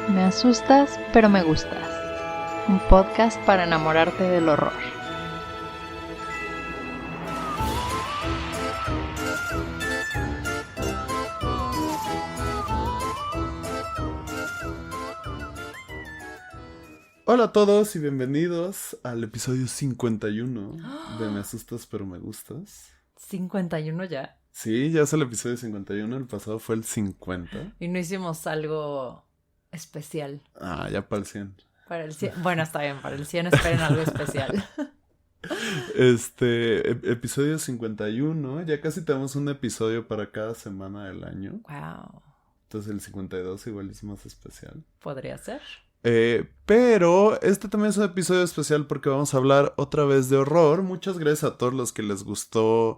Me asustas, pero me gustas. Un podcast para enamorarte del horror. Hola a todos y bienvenidos al episodio 51 de Me asustas, pero me gustas. ¿51 ya? Sí, ya es el episodio 51, el pasado fue el 50. Y no hicimos algo especial. Ah, ya para el 100. Para el 100. Bueno, está bien, para el 100 esperen algo especial. Episodio 51, ya casi tenemos un episodio para cada semana del año. Wow. Entonces el 52 igual es más especial. Podría ser. Pero este también es un episodio especial porque vamos a hablar otra vez de horror. Muchas gracias a todos los que les gustó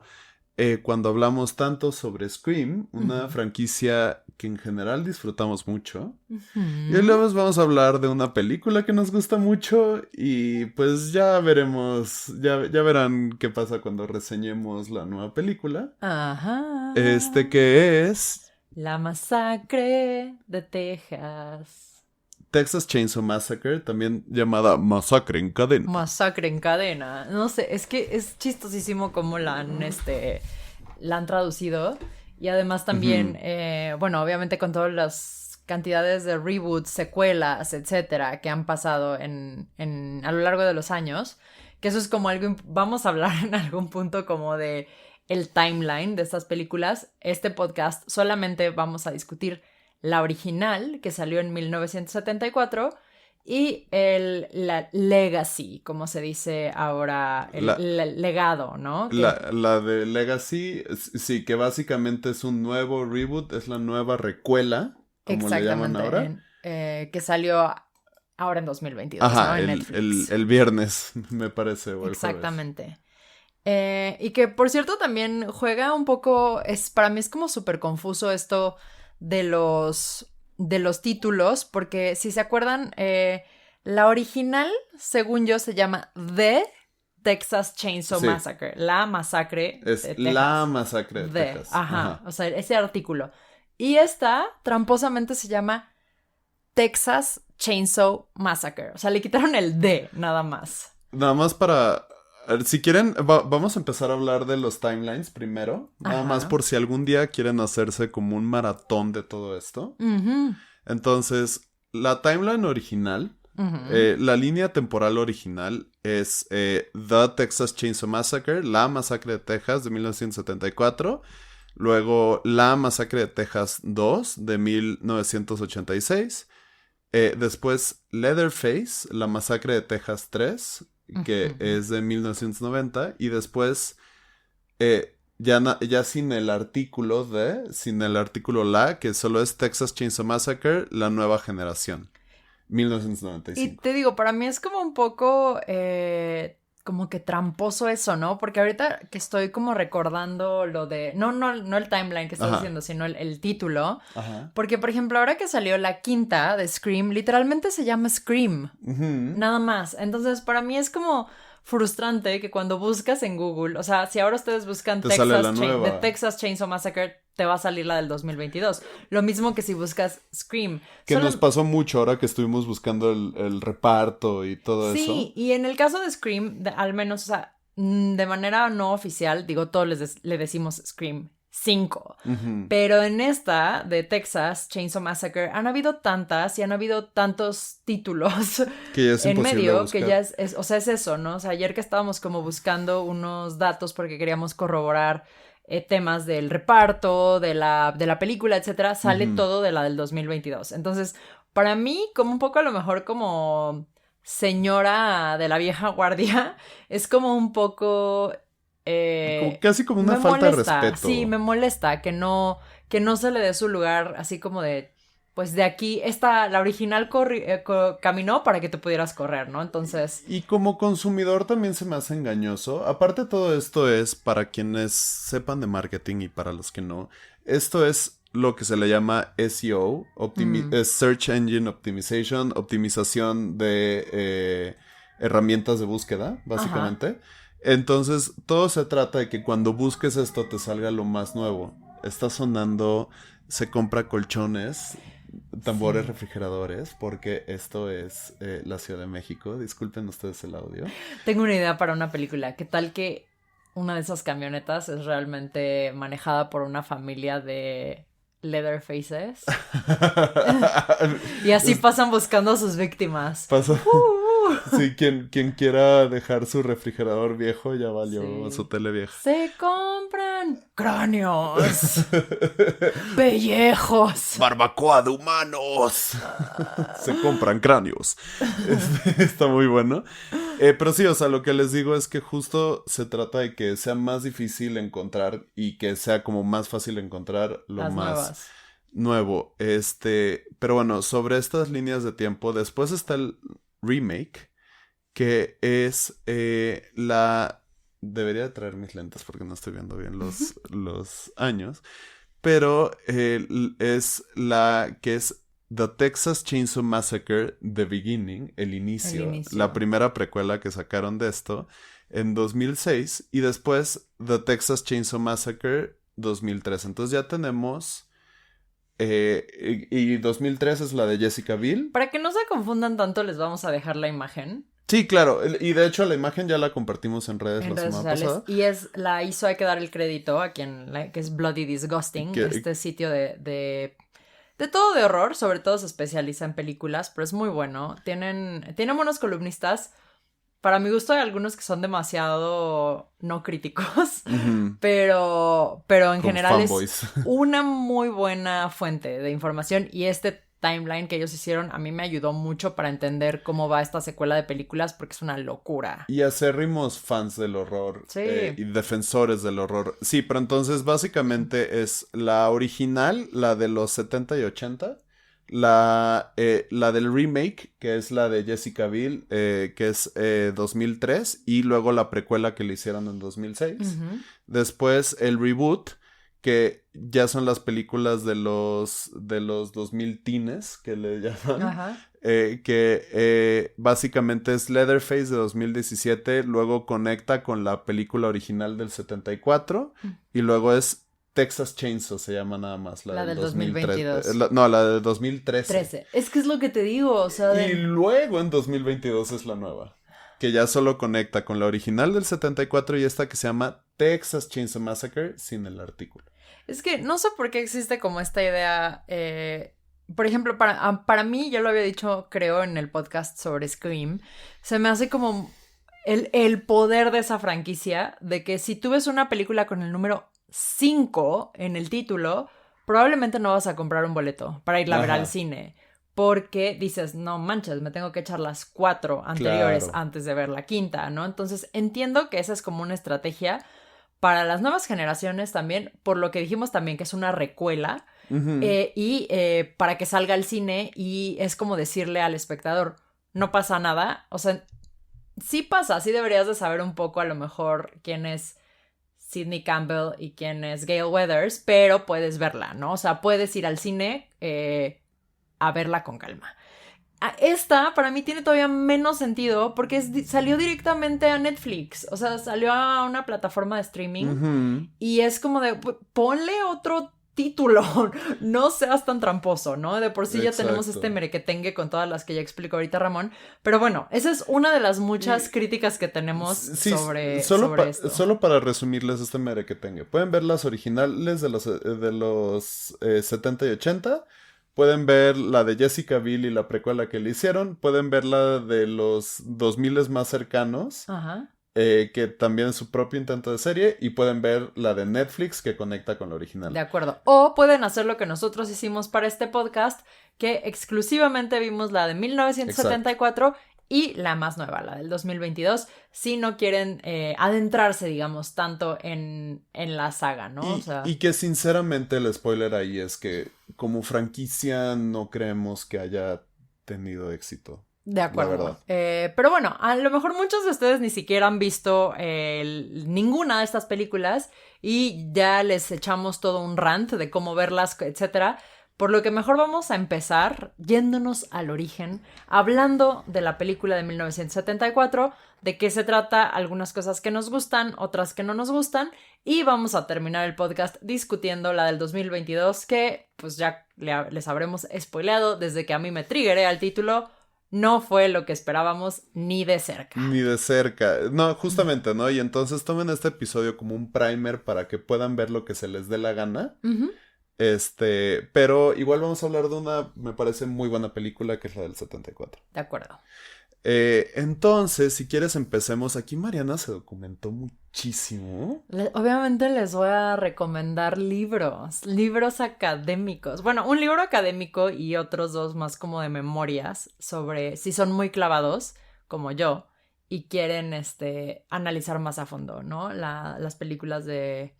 cuando hablamos tanto sobre Scream, una franquicia que en general disfrutamos mucho. Y hoy luego vamos a hablar de una película que nos gusta mucho y pues ya veremos, ya verán qué pasa cuando reseñemos la nueva película. Ajá. Que es... La masacre de Texas. Texas Chainsaw Massacre, también llamada Masacre en Cadena. Masacre en cadena. No sé, es que es chistosísimo cómo la han traducido. Y además también, bueno, obviamente con todas las cantidades de reboots, secuelas, etcétera, que han pasado a lo largo de los años. Que eso es como algo, vamos a hablar en algún punto como de el timeline de estas películas. Este podcast solamente vamos a discutir la original, que salió en 1974, y la Legacy, como se dice ahora, el legado, ¿no? La de Legacy, sí, que básicamente es un nuevo reboot, es la nueva recuela, como le llaman ahora. Que salió ahora en 2022, ajá, ¿no? En Netflix. El viernes, me parece, o el exactamente. Y que, por cierto, también juega un poco, para mí es como súper confuso esto de los títulos, porque si se acuerdan, la original, según yo, se llama The Texas Chainsaw Massacre. La masacre es de Texas. La masacre de Texas. Ajá, o sea, ese artículo. Y esta, tramposamente, se llama Texas Chainsaw Massacre. O sea, le quitaron el D, nada más. Nada más para... Si quieren, vamos a empezar a hablar de los timelines primero. Nada más por si algún día quieren hacerse como un maratón de todo esto. Entonces, la timeline original, la línea temporal original es The Texas Chainsaw Massacre, la masacre de Texas de 1974. Luego, la masacre de Texas 2 de 1986. Después, Leatherface, la masacre de Texas 3, que es de 1990, y después ya sin el artículo la, que solo es Texas Chainsaw Massacre, la nueva generación, 1995. Y te digo, para mí es como un poco como que tramposo eso, ¿no? Porque ahorita que estoy como recordando lo de... No el timeline que estás diciendo, sino el título. Ajá. Porque, por ejemplo, ahora que salió la quinta de Scream, literalmente se llama Scream. Nada más. Entonces, para mí es como frustrante que cuando buscas en Google, o sea, si ahora ustedes buscan Texas Chainsaw Massacre, te va a salir la del 2022. Lo mismo que si buscas Scream. Que nos pasó mucho ahora que estuvimos buscando el reparto y todo eso. Sí, y en el caso de Scream, al menos, o sea, de manera no oficial, digo, todos le decimos Scream 5. Pero en esta de Texas Chainsaw Massacre han habido tantas y han habido tantos títulos que ya es en medio buscar. Que ya es eso, ¿no? O sea, ayer que estábamos como buscando unos datos porque queríamos corroborar temas del reparto, de la película, etcétera, sale todo de la del 2022. Entonces, para mí, como un poco a lo mejor como señora de la vieja guardia, es como un poco... casi como una falta de respeto. Sí, me molesta que no se le dé su lugar así como de... Pues de aquí, la original caminó para que te pudieras correr, ¿no? Entonces... Y como consumidor también se me hace engañoso. Aparte todo esto es para quienes sepan de marketing y para los que no. Esto es lo que se le llama SEO, Search Engine Optimization, optimización de herramientas de búsqueda, básicamente. Ajá. Entonces, todo se trata de que cuando busques esto te salga lo más nuevo. Está sonando, se compra colchones tambores refrigeradores, porque esto es la Ciudad de México. Disculpen ustedes el audio. Tengo una idea para una película. ¿Qué tal que una de esas camionetas es realmente manejada por una familia de Leatherfaces? Y así pasan buscando a sus víctimas. Pasa. Sí, quien quiera dejar su refrigerador viejo ya valió su tele vieja. Se compran cráneos, pellejos, barbacoa de humanos. Se compran cráneos. Está muy bueno. Pero sí, o sea, lo que les digo es que justo se trata de que sea más difícil encontrar y que sea como más fácil encontrar lo las más nuevas. nuevo. Pero bueno, sobre estas líneas de tiempo, después está el remake, que es Debería de traer mis lentes porque no estoy viendo bien los años, pero es la que es The Texas Chainsaw Massacre, The Beginning, el inicio, la primera precuela que sacaron de esto en 2006, y después The Texas Chainsaw Massacre 2003. Entonces ya tenemos... y 2003 es la de Jessica Biel. Para que no se confundan tanto, les vamos a dejar la imagen. Sí, claro, y de hecho la imagen ya la compartimos en redes la semana pasada. Y la hizo, hay que dar el crédito a quien, que es Bloody Disgusting, este sitio de todo de horror, sobre todo se especializa en películas, pero es muy bueno. Tienen buenos columnistas. Para mi gusto hay algunos que son demasiado no críticos, pero en general fanboys. Es una muy buena fuente de información, y este timeline que ellos hicieron a mí me ayudó mucho para entender cómo va esta secuela de películas, porque es una locura. Y acérrimos fans del horror, sí. Y defensores del horror. Sí, pero entonces básicamente es la original, la de los 70 y 80, la del remake, que es la de Jessica Biel, que es 2003, y luego la precuela que le hicieron en 2006. Después el reboot, que ya son las películas de los 2000 teens, que le llaman. Que básicamente es Leatherface de 2017, luego conecta con la película original del 74, y luego es Texas Chainsaw, se llama nada más. La del 2022. La de 2013. Es que es lo que te digo, o sea... Y luego en 2022 es la nueva, que ya solo conecta con la original del 74 y esta que se llama Texas Chainsaw Massacre sin el artículo. Es que no sé por qué existe como esta idea... Por ejemplo, para mí, yo lo había dicho, creo, en el podcast sobre Scream, se me hace como el poder de esa franquicia, de que si tú ves una película con el número 5 en el título, probablemente no vas a comprar un boleto para irla a ver al cine, porque dices, no manches, me tengo que echar las 4 anteriores antes de ver la quinta, ¿no? Entonces entiendo que esa es como una estrategia para las nuevas generaciones también, por lo que dijimos también que es una recuela, para que salga al cine, y es como decirle al espectador, no pasa nada, o sea, sí pasa, sí deberías de saber un poco a lo mejor quién es Sidney Campbell y quién es Gale Weathers, pero puedes verla, ¿no? O sea, puedes ir al cine a verla con calma. Esta, para mí, tiene todavía menos sentido porque salió directamente a Netflix. O sea, salió a una plataforma de streaming y es como de, ponle otro título, no seas tan tramposo, ¿no? De por sí ya tenemos este merequetengue con todas las que ya explicó ahorita Ramón, pero bueno, esa es una de las muchas críticas que tenemos sobre esto. Solo para resumirles este merequetengue, pueden ver las originales de los 70 y 80, pueden ver la de Jessica Biel y la precuela que le hicieron, pueden ver la de los 2000 más cercanos, que también es su propio intento de serie, y pueden ver la de Netflix que conecta con la original. De acuerdo. O pueden hacer lo que nosotros hicimos para este podcast, que exclusivamente vimos la de 1974 y la más nueva, la del 2022, si no quieren adentrarse, digamos, tanto en la saga, ¿no? Y que sinceramente el spoiler ahí es que como franquicia no creemos que haya tenido éxito. De acuerdo. Pero bueno, a lo mejor muchos de ustedes ni siquiera han visto ninguna de estas películas y ya les echamos todo un rant de cómo verlas, etcétera. Por lo que mejor vamos a empezar yéndonos al origen, hablando de la película de 1974, de qué se trata, algunas cosas que nos gustan, otras que no nos gustan, y vamos a terminar el podcast discutiendo la del 2022, que pues ya les habremos spoileado desde que a mí me triggeré al título. No fue lo que esperábamos ni de cerca. Ni de cerca. No, justamente, ¿no? Y entonces tomen este episodio como un primer para que puedan ver lo que se les dé la gana. Uh-huh. Pero igual vamos a hablar de una, me parece muy buena película, que es la del 74. De acuerdo. Entonces, si quieres empecemos. Aquí Mariana se documentó muchísimo. Obviamente les voy a recomendar libros académicos. Bueno, un libro académico y otros dos más como de memorias sobre si son muy clavados, como yo, y quieren analizar más a fondo, ¿no? Las películas de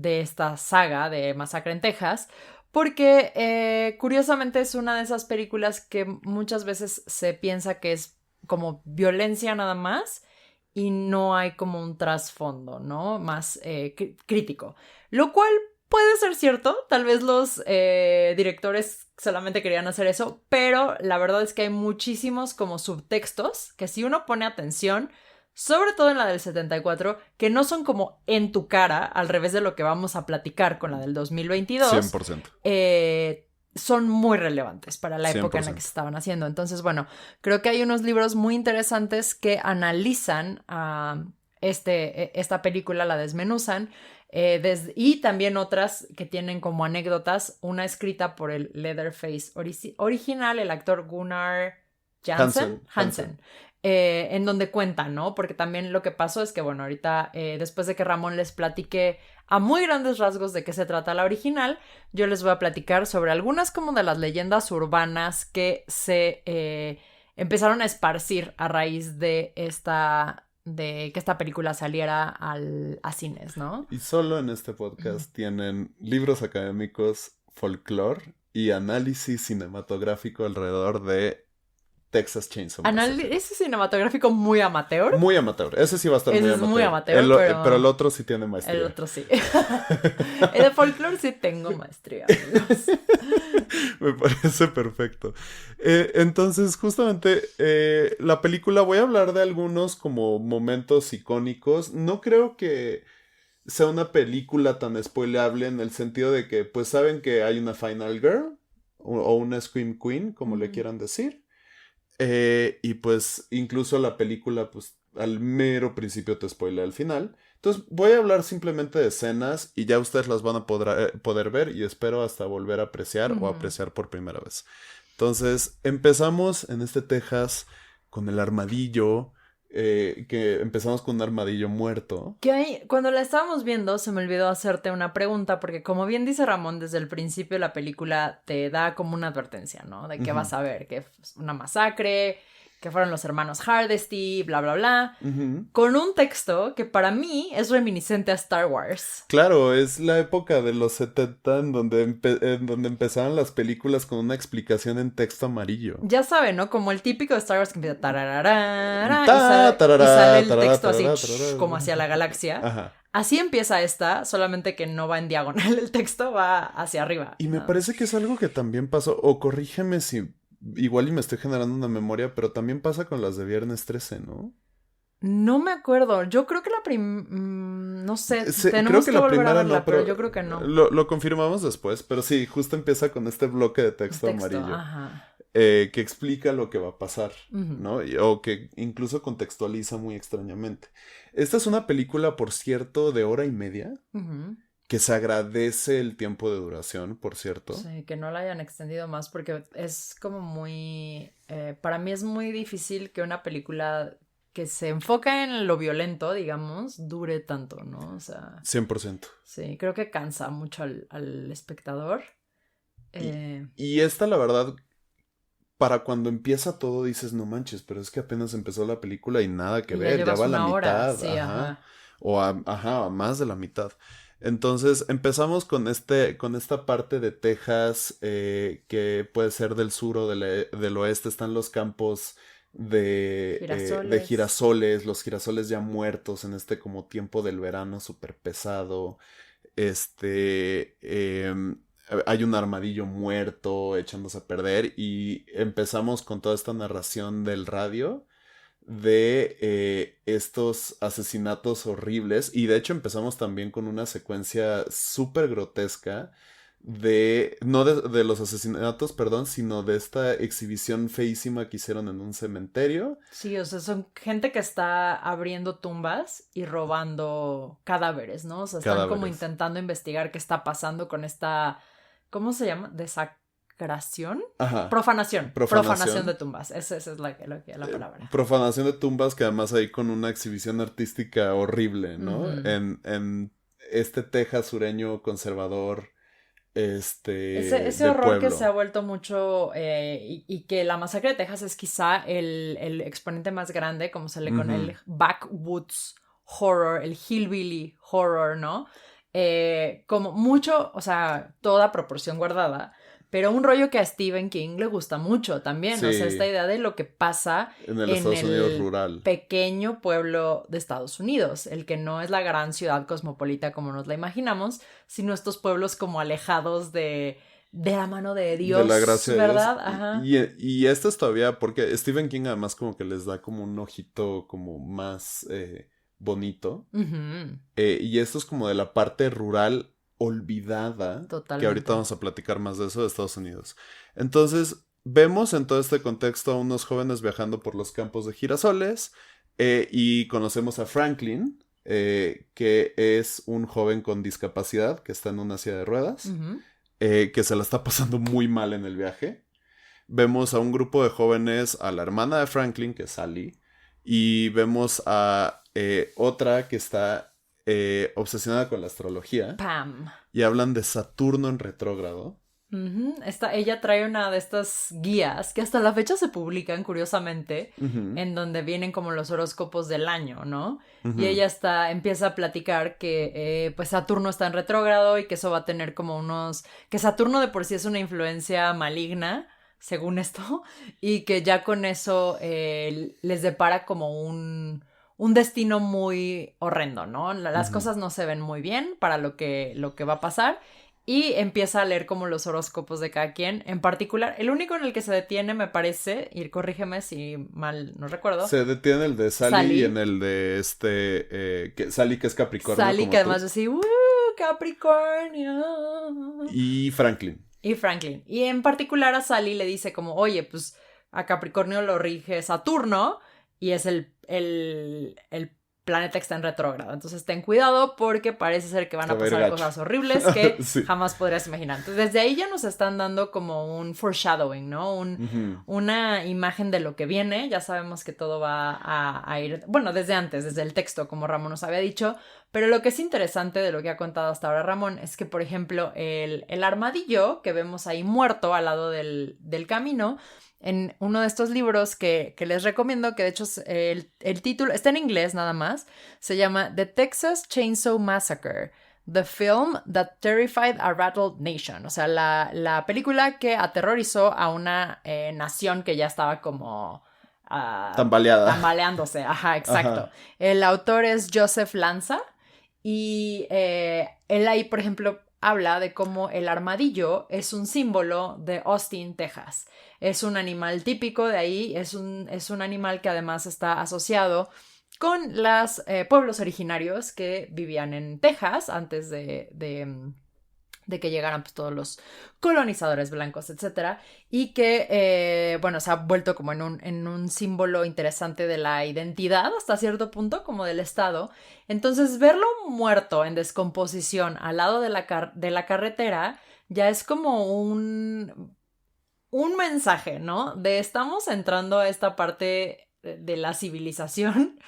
esta saga de Masacre en Texas. Porque curiosamente es una de esas películas que muchas veces se piensa que es como violencia nada más y no hay como un trasfondo, ¿no? Más crítico. Lo cual puede ser cierto, tal vez los directores solamente querían hacer eso, pero la verdad es que hay muchísimos como subtextos que si uno pone atención, sobre todo en la del 74, que no son como en tu cara, al revés de lo que vamos a platicar con la del 2022. 100%. Son muy relevantes para la época 100%. en la que se estaban haciendo. Entonces, bueno, creo que hay unos libros muy interesantes que analizan esta película, la desmenuzan, y también otras que tienen como anécdotas, una escrita por el Leatherface original, el actor Gunnar Hansen. En donde cuentan, ¿no? Porque también lo que pasó es que, bueno, ahorita, después de que Ramón les platique a muy grandes rasgos de qué se trata la original, yo les voy a platicar sobre algunas como de las leyendas urbanas que se empezaron a esparcir a raíz de que esta película saliera a cines, ¿no? Y solo en este podcast tienen libros académicos, folclore y análisis cinematográfico alrededor de Texas Chainsaw Massacre. Ese cinematográfico muy amateur. Muy amateur. Ese sí va a estar Ese muy es amateur. muy amateur, pero el otro sí tiene maestría. El otro sí. El de folclore sí tengo maestría, amigos. Me parece perfecto. Entonces, justamente, la película, voy a hablar de algunos como momentos icónicos. No creo que sea una película tan spoileable en el sentido de que, pues, saben que hay una Final Girl o una Scream Queen, como le quieran decir. Y pues incluso la película, pues al mero principio te spoilea al final. Entonces voy a hablar simplemente de escenas y ya ustedes las van a poder ver y espero hasta volver a apreciar o apreciar por primera vez. Entonces empezamos en este Texas con el armadillo, que empezamos con un armadillo muerto. Cuando la estábamos viendo se me olvidó hacerte una pregunta porque como bien dice Ramón, desde el principio la película te da como una advertencia, ¿no? De qué vas a ver, que es una masacre, que fueron los hermanos Hardesty, bla, bla, bla, con un texto que para mí es reminiscente a Star Wars. Claro, es la época de los 70 en donde empezaron las películas con una explicación en texto amarillo. Ya saben, ¿no? Como el típico de Star Wars que empieza y sale el texto así como hacia la galaxia. Ajá. Así empieza esta, solamente que no va en diagonal, el texto va hacia arriba. Y me parece que es algo que también pasó, o corrígeme si igual y me estoy generando una memoria, pero también pasa con las de Viernes 13, ¿no? No me acuerdo. Yo creo que no sé. creo Tenemos que que la volver a primera verla, no, pero yo creo que no. Lo confirmamos después, pero sí, justo empieza con este bloque de texto amarillo. Ajá. Que explica lo que va a pasar, ¿no? O que incluso contextualiza muy extrañamente. Esta es una película, por cierto, de 1:30. Que se agradece el tiempo de duración, por cierto. Sí, que no la hayan extendido más porque es como muy... para mí es muy difícil que una película que se enfoca en lo violento, digamos, dure tanto, ¿no? O sea... 100%. Sí, creo que cansa mucho al espectador. Y esta, la verdad, para cuando empieza todo dices, no manches, pero es que apenas empezó la película y nada que ver, ya va a la mitad. Sí, ajá. O a más de la mitad. Entonces empezamos con esta parte de Texas, que puede ser del sur o del oeste. Están los campos de girasoles, los girasoles ya muertos en este como tiempo del verano súper pesado. Hay un armadillo muerto echándose a perder y empezamos con toda esta narración del radio de estos asesinatos horribles. Y de hecho empezamos también con una secuencia súper grotesca no de los asesinatos, perdón, sino de esta exhibición feísima que hicieron en un cementerio. Sí, o sea, son gente que está abriendo tumbas y robando cadáveres, ¿no? O sea, están como intentando investigar qué está pasando con esta, ¿cómo se llama? ¿Desacración? Ajá. Profanación. Profanación de tumbas. Esa es la palabra. Profanación de tumbas, que además ahí con una exhibición artística horrible, ¿no? Uh-huh. En este Texas sureño conservador. Ese horror pueblo. que se ha vuelto mucho y que la masacre de Texas es quizá el exponente más grande, como se le con el backwoods horror, el hillbilly horror, ¿no? Como mucho, o sea, toda proporción guardada, pero un rollo que a Stephen King le gusta mucho también, sí. O sea, esta idea de lo que pasa en el Estados Unidos rural, pequeño pueblo de Estados Unidos, el que no es la gran ciudad cosmopolita como nos la imaginamos, sino estos pueblos como alejados de la mano de Dios, de la gracia ¿verdad? De Dios. Ajá. Y esto es todavía, porque Stephen King además como que les da como un ojito como más bonito, y esto es como de la parte rural olvidada. Totalmente. Que ahorita vamos a platicar más de eso, de Estados Unidos. Entonces, vemos en todo este contexto a unos jóvenes viajando por los campos de girasoles, y conocemos a Franklin, que es un joven con discapacidad que está en una silla de ruedas, que se la está pasando muy mal en el viaje. Vemos a un grupo de jóvenes, a la hermana de Franklin, que es Sally, y vemos a otra que está obsesionada con la astrología. Pam. Y hablan de Saturno en retrógrado. Ella trae una de estas guías que hasta la fecha se publican, curiosamente, en donde vienen como los horóscopos del año, ¿no? Y ella empieza a platicar que pues Saturno está en retrógrado y que eso va a tener como que Saturno de por sí es una influencia maligna, según esto, y que ya con eso les depara como un destino muy horrendo, ¿no? Las cosas no se ven muy bien para lo que va a pasar. Y empieza a leer como los horóscopos de cada quien. En particular, el único en el que se detiene, me parece, y corrígeme si mal no recuerdo. Se detiene el de Sally. Y en el de Sally, que es Capricornio. Sally, que además yo sí, Capricornio. Y Franklin. Y en particular a Sally le dice como, oye, pues a Capricornio lo rige Saturno y es el planeta que está en retrógrado. Entonces ten cuidado porque parece ser que van a pasar cosas horribles que sí. Jamás podrías imaginar. Entonces desde ahí ya nos están dando como un foreshadowing, ¿no? Una imagen de lo que viene. Ya sabemos que todo va a ir, bueno, desde antes, desde el texto, como Ramón nos había dicho. Pero lo que es interesante de lo que ha contado hasta ahora Ramón es que, por ejemplo, el armadillo que vemos ahí muerto al lado del camino, en uno de estos libros que les recomiendo, que de hecho el título está en inglés nada más, se llama The Texas Chainsaw Massacre, The Film That Terrified a Rattled Nation. O sea, la película que aterrorizó a una nación que ya estaba como tambaleándose. Ajá, exacto. Ajá. El autor es Joseph Lanza y él ahí, por ejemplo, habla de cómo el armadillo es un símbolo de Austin, Texas. Es un animal típico de ahí, es un animal que además está asociado con los pueblos originarios que vivían en Texas antes de que llegaran pues, todos los colonizadores blancos, etc. Y que, bueno, se ha vuelto como en un símbolo interesante de la identidad hasta cierto punto, como del estado. Entonces, verlo muerto en descomposición al lado de la carretera ya es como un mensaje, ¿no? De estamos entrando a esta parte de la civilización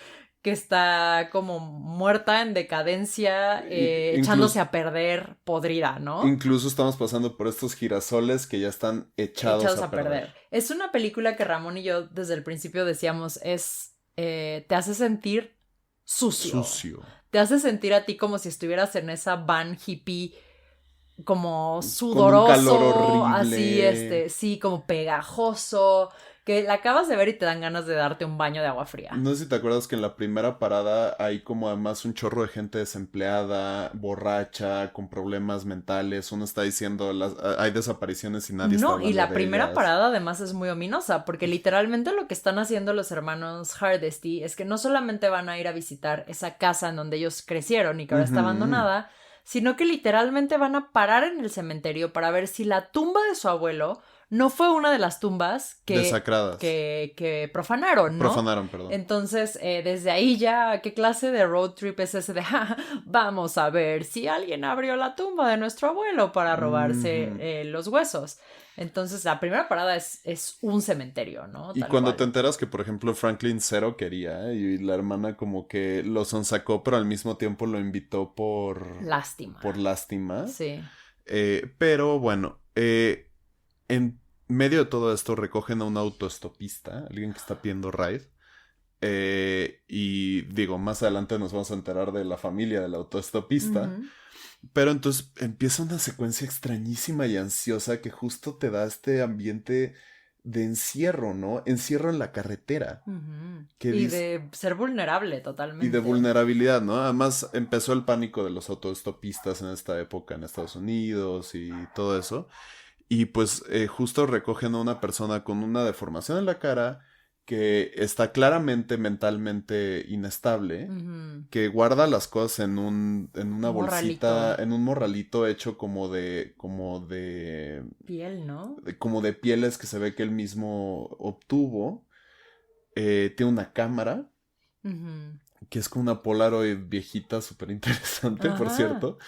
que está como muerta, en decadencia, echándose a perder, podrida, ¿no? Incluso estamos pasando por estos girasoles que ya están echados a perder. Es una película que Ramón y yo desde el principio decíamos te hace sentir sucio. Te hace sentir a ti como si estuvieras en esa van hippie como sudoroso, con un calor horrible. Así, sí, como pegajoso, que la acabas de ver y te dan ganas de darte un baño de agua fría. No sé si te acuerdas que en la primera parada hay como además un chorro de gente desempleada, borracha, con problemas mentales. Uno está diciendo, hay desapariciones y nadie está hablando de ellas. No, y la primera parada además es muy ominosa, porque literalmente lo que están haciendo los hermanos Hardesty es que no solamente van a ir a visitar esa casa en donde ellos crecieron y que ahora está abandonada, sino que literalmente van a parar en el cementerio para ver si la tumba de su abuelo no fue una de las tumbas desacradas. que profanaron, ¿no? Profanaron, perdón. Entonces, desde ahí ya, ¿qué clase de road trip es ese de, vamos a ver si alguien abrió la tumba de nuestro abuelo para robarse los huesos? Entonces, la primera parada es un cementerio, ¿no? Y cuando te enteras que, por ejemplo, Franklin cero quería, y la hermana como que lo sonsacó, pero al mismo tiempo lo invitó por... Lástima. Por lástima. Sí. Pero bueno, en medio de todo esto recogen a un autoestopista, alguien que está pidiendo ride. Y digo, más adelante nos vamos a enterar de la familia del autoestopista. Pero entonces empieza una secuencia extrañísima y ansiosa que justo te da este ambiente de encierro, ¿no? Encierro en la carretera. Y de ser vulnerable totalmente. Y de vulnerabilidad, ¿no? Además empezó el pánico de los autoestopistas en esta época en Estados Unidos y todo eso. Y pues justo recogen a una persona con una deformación en la cara que está claramente mentalmente inestable, que guarda las cosas en una bolsita, en un morralito hecho como de piel, ¿no? Como de pieles que se ve que él mismo obtuvo. Tiene una cámara, que es como una Polaroid viejita, súper interesante, por cierto.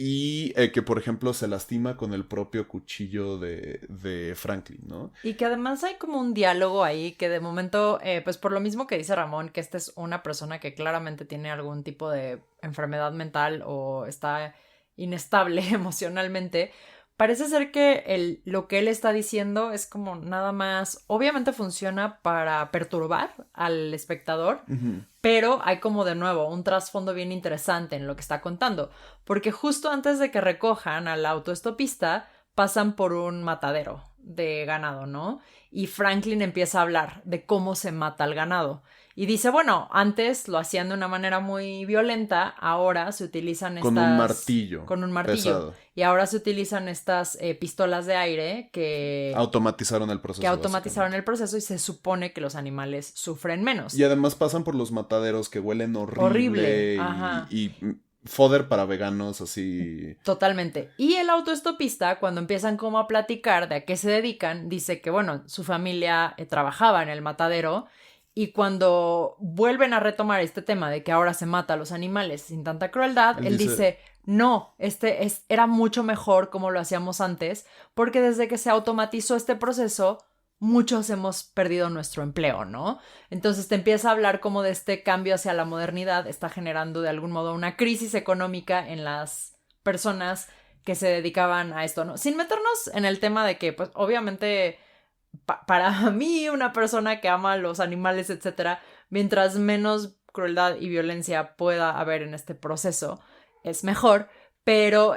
Y que, por ejemplo, se lastima con el propio cuchillo de Franklin, ¿no? Y que además hay como un diálogo ahí que de momento, pues por lo mismo que dice Ramón, que esta es una persona que claramente tiene algún tipo de enfermedad mental o está inestable emocionalmente, parece ser que lo que él está diciendo es como nada más, obviamente funciona para perturbar al espectador, pero hay como de nuevo un trasfondo bien interesante en lo que está contando, porque justo antes de que recojan al autoestopista pasan por un matadero de ganado, ¿no? Y Franklin empieza a hablar de cómo se mata al ganado. Y dice, bueno, antes lo hacían de una manera muy violenta, ahora se utilizan estas... Con un martillo. Con un martillo. Pesado. Y ahora se utilizan estas pistolas de aire que... Automatizaron el proceso. Que automatizaron el proceso y se supone que los animales sufren menos. Y además pasan por los mataderos que huelen horrible. Ajá. Y fodder para veganos, así... Totalmente. Y el autoestopista, cuando empiezan como a platicar de a qué se dedican, dice que, bueno, su familia trabajaba en el matadero. Y cuando vuelven a retomar este tema de que ahora se mata a los animales sin tanta crueldad, él dice, no, era mucho mejor como lo hacíamos antes, porque desde que se automatizó este proceso, muchos hemos perdido nuestro empleo, ¿no? Entonces te empieza a hablar como de este cambio hacia la modernidad, está generando de algún modo una crisis económica en las personas que se dedicaban a esto, ¿no? Sin meternos en el tema de que, pues, obviamente... Para mí, una persona que ama a los animales, etcétera, mientras menos crueldad y violencia pueda haber en este proceso, es mejor. Pero,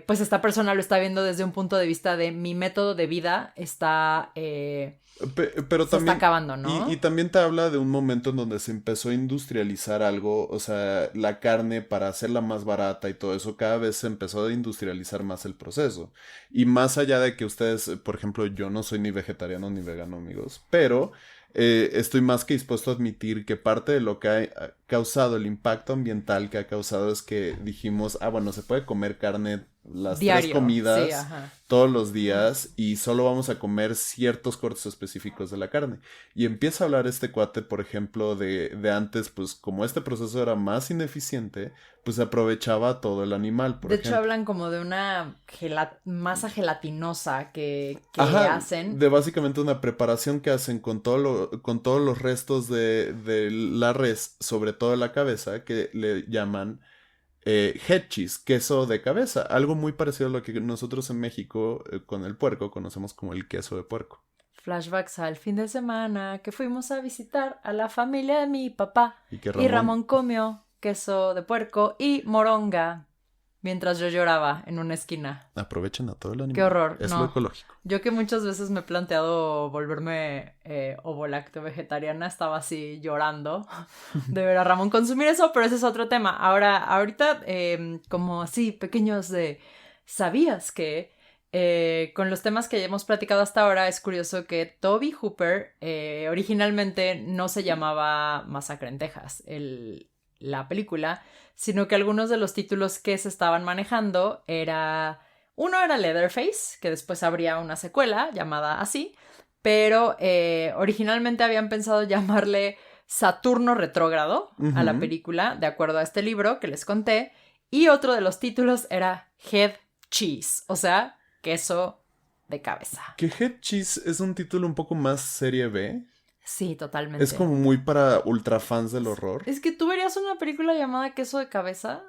pues esta persona lo está viendo desde un punto de vista de mi método de vida está... pero se también, está acabando, ¿no? Y también te habla de un momento en donde se empezó a industrializar algo, o sea, la carne para hacerla más barata y todo eso, cada vez se empezó a industrializar más el proceso. Y más allá de que ustedes, por ejemplo, yo no soy ni vegetariano ni vegano, amigos, pero estoy más que dispuesto a admitir que parte de lo que ha causado, el impacto ambiental que ha causado es que dijimos, bueno, se puede comer carne las diario, 3 comidas sí, todos los días y solo vamos a comer ciertos cortes específicos de la carne. Y empieza a hablar este cuate, por ejemplo, de antes, pues como este proceso era más ineficiente, pues se aprovechaba todo el animal, por ejemplo. De hecho, hablan como de una masa gelatinosa que hacen. De básicamente una preparación que hacen con todos los restos de la res, sobre todo la cabeza, que le llaman head cheese, queso de cabeza. Algo muy parecido a lo que nosotros en México con el puerco conocemos como el queso de puerco. Flashbacks al fin de semana que fuimos a visitar a la familia de mi papá. Y Ramón comió queso de puerco y moronga. mientras yo lloraba en una esquina. Aprovechen a todo el animal. Qué horror, es no. lo ecológico. Yo que muchas veces me he planteado volverme ovolácteo vegetariana, estaba así llorando de ver a Ramón consumir eso, pero ese es otro tema. Ahorita, como así, pequeños de... ¿Sabías que? Con los temas que ya hemos platicado hasta ahora, es curioso que Tobe Hooper originalmente no se llamaba Masacre en Texas, la película, sino que algunos de los títulos que se estaban manejando uno era Leatherface, que después habría una secuela llamada así, pero originalmente habían pensado llamarle Saturno Retrógrado a la película, de acuerdo a este libro que les conté, y otro de los títulos era Head Cheese, o sea, queso de cabeza. Que Head Cheese es un título un poco más serie B. Sí, totalmente. Es como muy para ultra fans del horror. Es que tú verías una película llamada Queso de Cabeza.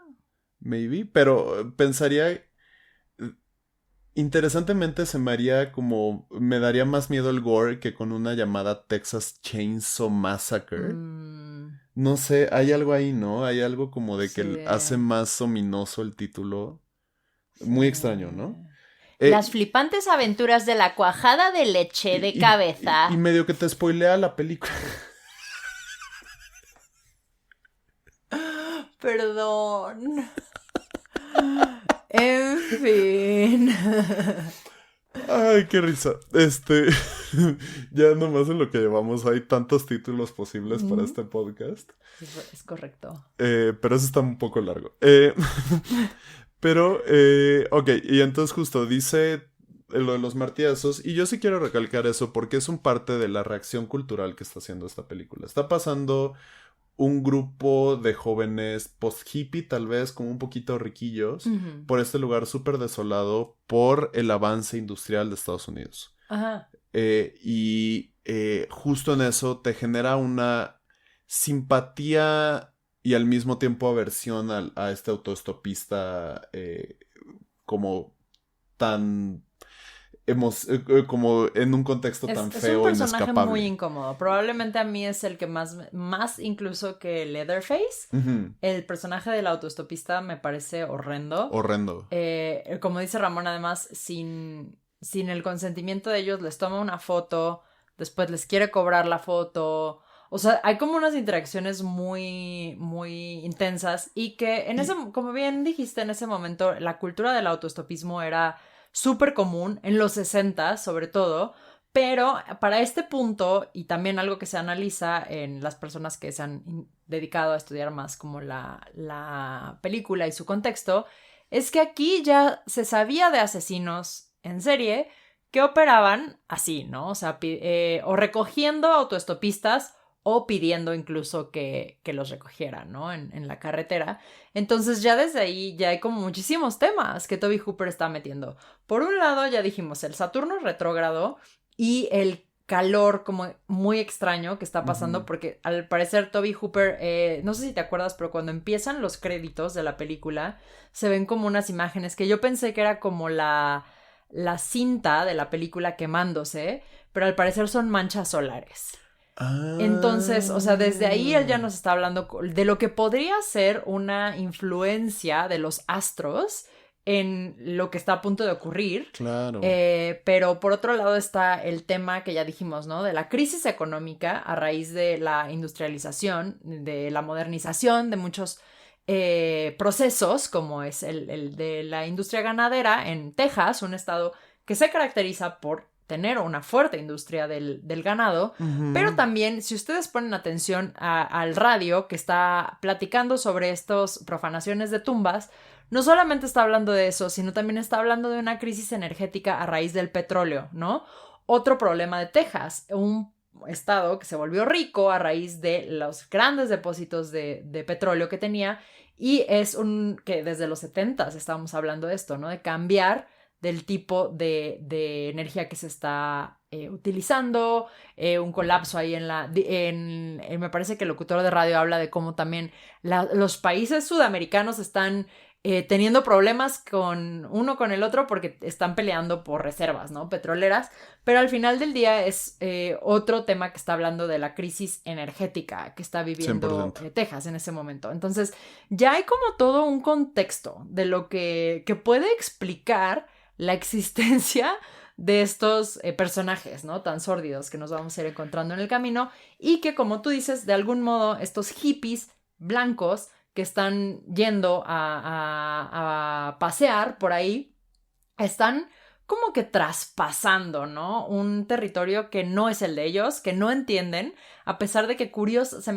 Maybe, pero pensaría... Interesantemente se me haría como... Me daría más miedo el gore que con una llamada Texas Chainsaw Massacre. No sé, hay algo ahí, ¿no? Hay algo como de que hace más ominoso el título. Muy extraño, ¿no? Las flipantes aventuras de la cuajada de leche de cabeza. Y medio que te spoilea la película. Perdón. En fin. Ay, qué risa. Ya nomás en lo que llevamos hay tantos títulos posibles para este podcast. Es correcto. Pero eso está un poco largo. Pero, ok, y entonces justo dice lo de los martillazos, y yo sí quiero recalcar eso porque es un parte de la reacción cultural que está haciendo esta película. Está pasando un grupo de jóvenes post-hippie, tal vez, como un poquito riquillos, por este lugar súper desolado por el avance industrial de Estados Unidos. Ajá. Y justo en eso te genera una simpatía y al mismo tiempo aversión a este autoestopista como tan... como en un contexto tan feo e inescapable. Es un personaje muy incómodo. Probablemente a mí es el que más incluso que Leatherface. El personaje del autoestopista me parece horrendo. Horrendo. Como dice Ramón, además, sin el consentimiento de ellos, les toma una foto, después les quiere cobrar la foto. O sea, hay como unas interacciones muy, muy intensas y que como bien dijiste, en ese momento, la cultura del autoestopismo era súper común, en los 60 sobre todo, pero para este punto, y también algo que se analiza en las personas que se han dedicado a estudiar más como la película y su contexto, es que aquí ya se sabía de asesinos en serie que operaban así, ¿no? O sea, o recogiendo autoestopistas o pidiendo incluso que los recogieran, ¿no? En la carretera. Entonces ya desde ahí ya hay como muchísimos temas que Tobe Hooper está metiendo. Por un lado ya dijimos el Saturno retrógrado y el calor como muy extraño que está pasando porque al parecer Tobe Hooper, no sé si te acuerdas, pero cuando empiezan los créditos de la película se ven como unas imágenes que yo pensé que era como la cinta de la película quemándose, pero al parecer son manchas solares. Entonces, o sea, desde ahí él ya nos está hablando de lo que podría ser una influencia de los astros en lo que está a punto de ocurrir. Claro. Pero por otro lado está el tema que ya dijimos, ¿no? De la crisis económica a raíz de la industrialización, de la modernización de muchos procesos, como es el de la industria ganadera en Texas, un estado que se caracteriza por tener una fuerte industria del ganado, pero también si ustedes ponen atención al radio que está platicando sobre estas profanaciones de tumbas, no solamente está hablando de eso, sino también está hablando de una crisis energética a raíz del petróleo, ¿no? Otro problema de Texas, un estado que se volvió rico a raíz de los grandes depósitos de petróleo que tenía, y es que desde los 70s estábamos hablando de esto, ¿no? De cambiar del tipo de energía que se está utilizando, un colapso ahí me parece que el locutor de radio habla de cómo también los países sudamericanos están teniendo problemas con el otro porque están peleando por reservas, ¿no? Petroleras, pero al final del día es otro tema que está hablando de la crisis energética que está viviendo Texas en ese momento. Entonces, ya hay como todo un contexto de lo que puede explicar la existencia de estos personajes, ¿no? Tan sórdidos que nos vamos a ir encontrando en el camino y que, como tú dices, de algún modo estos hippies blancos que están yendo a pasear por ahí, están como que traspasando, ¿no? Un territorio que no es el de ellos, que no entienden, a pesar de que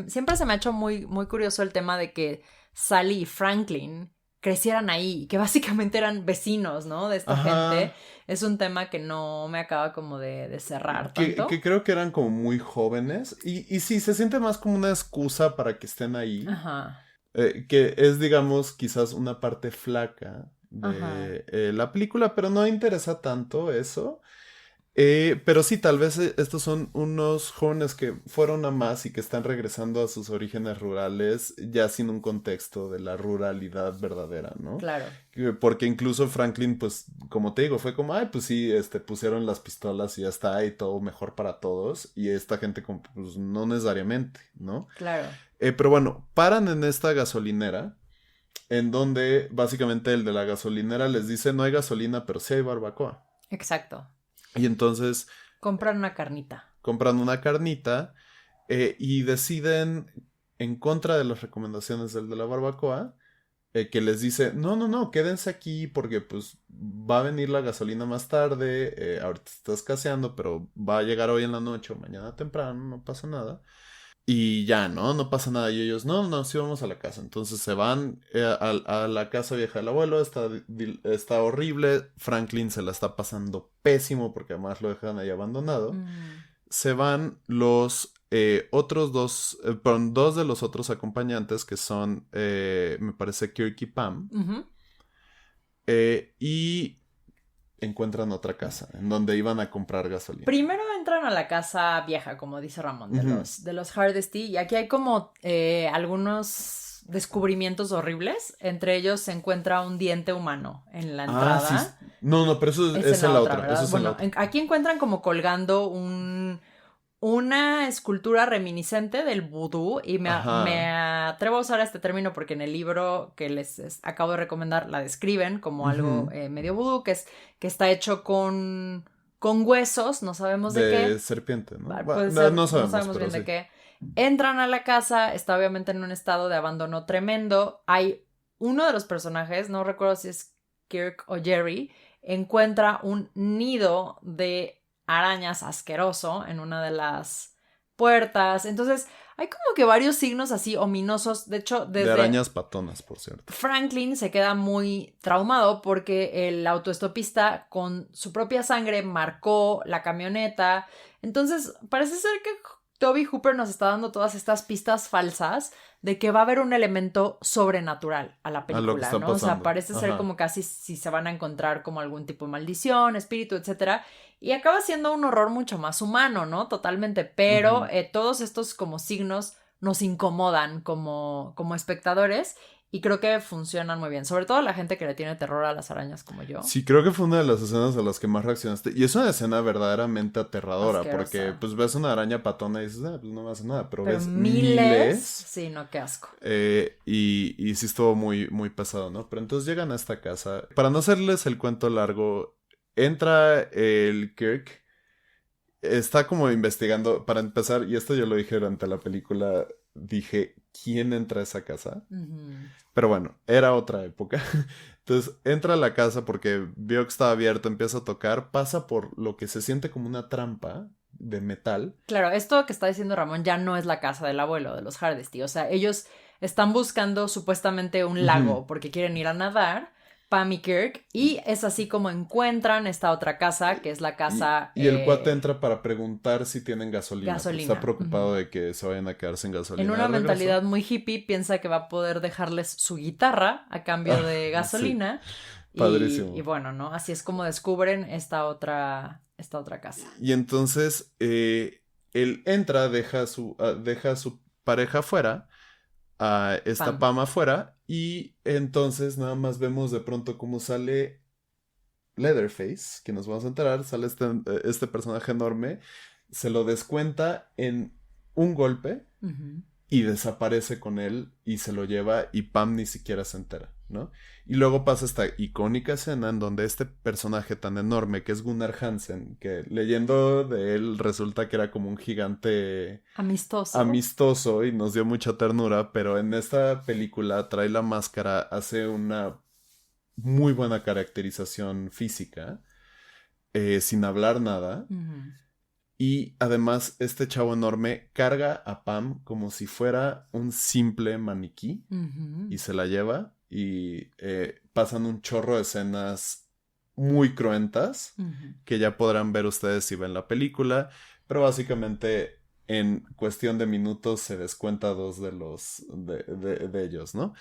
siempre se me ha hecho muy, muy curioso el tema de que Sally y Franklin crecieran ahí, que básicamente eran vecinos, ¿no? De esta gente. Es un tema que no me acaba como de cerrar tanto. Que creo que eran como muy jóvenes y sí, se siente más como una excusa para que estén ahí. Ajá. Que es, digamos, quizás una parte flaca de la película, pero no interesa tanto eso. Pero sí, tal vez estos son unos jóvenes que fueron a más y que están regresando a sus orígenes rurales ya sin un contexto de la ruralidad verdadera, ¿no? Claro. Porque incluso Franklin, pues, como te digo, fue como, ay, pues sí, pusieron las pistolas y ya está, y todo mejor para todos. Y esta gente, como, pues, no necesariamente, ¿no? Claro. Pero bueno, paran en esta gasolinera, en donde básicamente el de la gasolinera les dice, no hay gasolina, pero sí hay barbacoa. Exacto. Y entonces... compran una carnita. Compran una carnita y deciden, en contra de las recomendaciones del de la barbacoa, que les dice, no, quédense aquí porque pues va a venir la gasolina más tarde, ahorita está escaseando, pero va a llegar hoy en la noche o mañana temprano, no pasa nada. Y ya, no pasa nada. Y ellos, no, sí vamos a la casa. Entonces se van a la casa vieja del abuelo, está horrible. Franklin se la está pasando pésimo porque además lo dejan ahí abandonado. Se van los otros dos de los otros acompañantes que son, me parece, Kirk y Pam. Y encuentran otra casa en donde iban a comprar gasolina. Primero entran a la casa vieja, como dice Ramón, de los Hardesty, y aquí hay como algunos descubrimientos horribles. Entre ellos se encuentra un diente humano en la entrada. Sí. No, pero eso es en la otra. Eso es bueno, en la otra. Aquí encuentran como colgando una escultura reminiscente del vudú, y me atrevo a usar este término porque en el libro que les acabo de recomendar la describen como algo medio vudú, que está hecho con huesos, no sabemos de qué. De serpiente, ¿no? No sabemos bien de qué. Entran a la casa, está obviamente en un estado de abandono tremendo. Hay uno de los personajes, no recuerdo si es Kirk o Jerry, encuentra un nido de arañas asqueroso en una de las puertas. Entonces hay como que varios signos así ominosos. De hecho, de arañas patonas, por cierto. Franklin se queda muy traumado porque el autoestopista con su propia sangre marcó la camioneta. Entonces parece ser que Toby Hooper nos está dando todas estas pistas falsas de que va a haber un elemento sobrenatural a la película, a lo que está ¿no? pasando. O sea, parece ser como casi si se van a encontrar como algún tipo de maldición, espíritu, etcétera. Y acaba siendo un horror mucho más humano, ¿no? Totalmente. Pero todos estos como signos nos incomodan como espectadores. Y creo que funcionan muy bien. Sobre todo la gente que le tiene terror a las arañas como yo. Sí, creo que fue una de las escenas a las que más reaccionaste. Y es una escena verdaderamente aterradora. Asquerosa. Porque pues ves una araña patona y dices, pues no me hace nada. Pero ves miles. Sí, no, qué asco. Y sí estuvo muy, muy pesado, ¿no? Pero entonces llegan a esta casa. Para no hacerles el cuento largo, entra el Kirk. Está como investigando. Para empezar, y esto yo lo dije durante la película, dije, ¿quién entra a esa casa? Pero bueno, era otra época. Entonces entra a la casa porque vio que estaba abierto, empieza a tocar, pasa por lo que se siente como una trampa de metal. Claro, esto que está diciendo Ramón ya no es la casa del abuelo de los Hardesty. O sea, ellos están buscando supuestamente un lago porque quieren ir a nadar, Pam y Kirk, y es así como encuentran esta otra casa, que es la casa... Y el cuate entra para preguntar si tienen gasolina. Está preocupado de que se vayan a quedar sin gasolina. En una mentalidad muy hippie, piensa que va a poder dejarles su guitarra a cambio de gasolina. Sí. Padrísimo. Y bueno, ¿no? Así es como descubren esta otra casa. Y entonces él entra, deja a su pareja afuera, a esta Pam. Pam afuera y entonces nada más vemos de pronto cómo sale Leatherface, que nos vamos a enterar, sale este personaje enorme, se lo descuenta en un golpe Ujú. y desaparece con él y se lo lleva y Pam ni siquiera se entera, ¿no? Y luego pasa esta icónica escena en donde este personaje tan enorme que es Gunnar Hansen, que leyendo de él resulta que era como un gigante Amistoso. amistoso y nos dio mucha ternura, pero en esta película trae la máscara, hace una muy buena caracterización física, sin hablar nada. Ujú. Y además, este chavo enorme carga a Pam como si fuera un simple maniquí Ujú. y se la lleva. Y pasan un chorro de escenas muy cruentas Ujú. que ya podrán ver ustedes si ven la película. Pero básicamente, en cuestión de minutos, se descuenta dos de ellos, ¿no?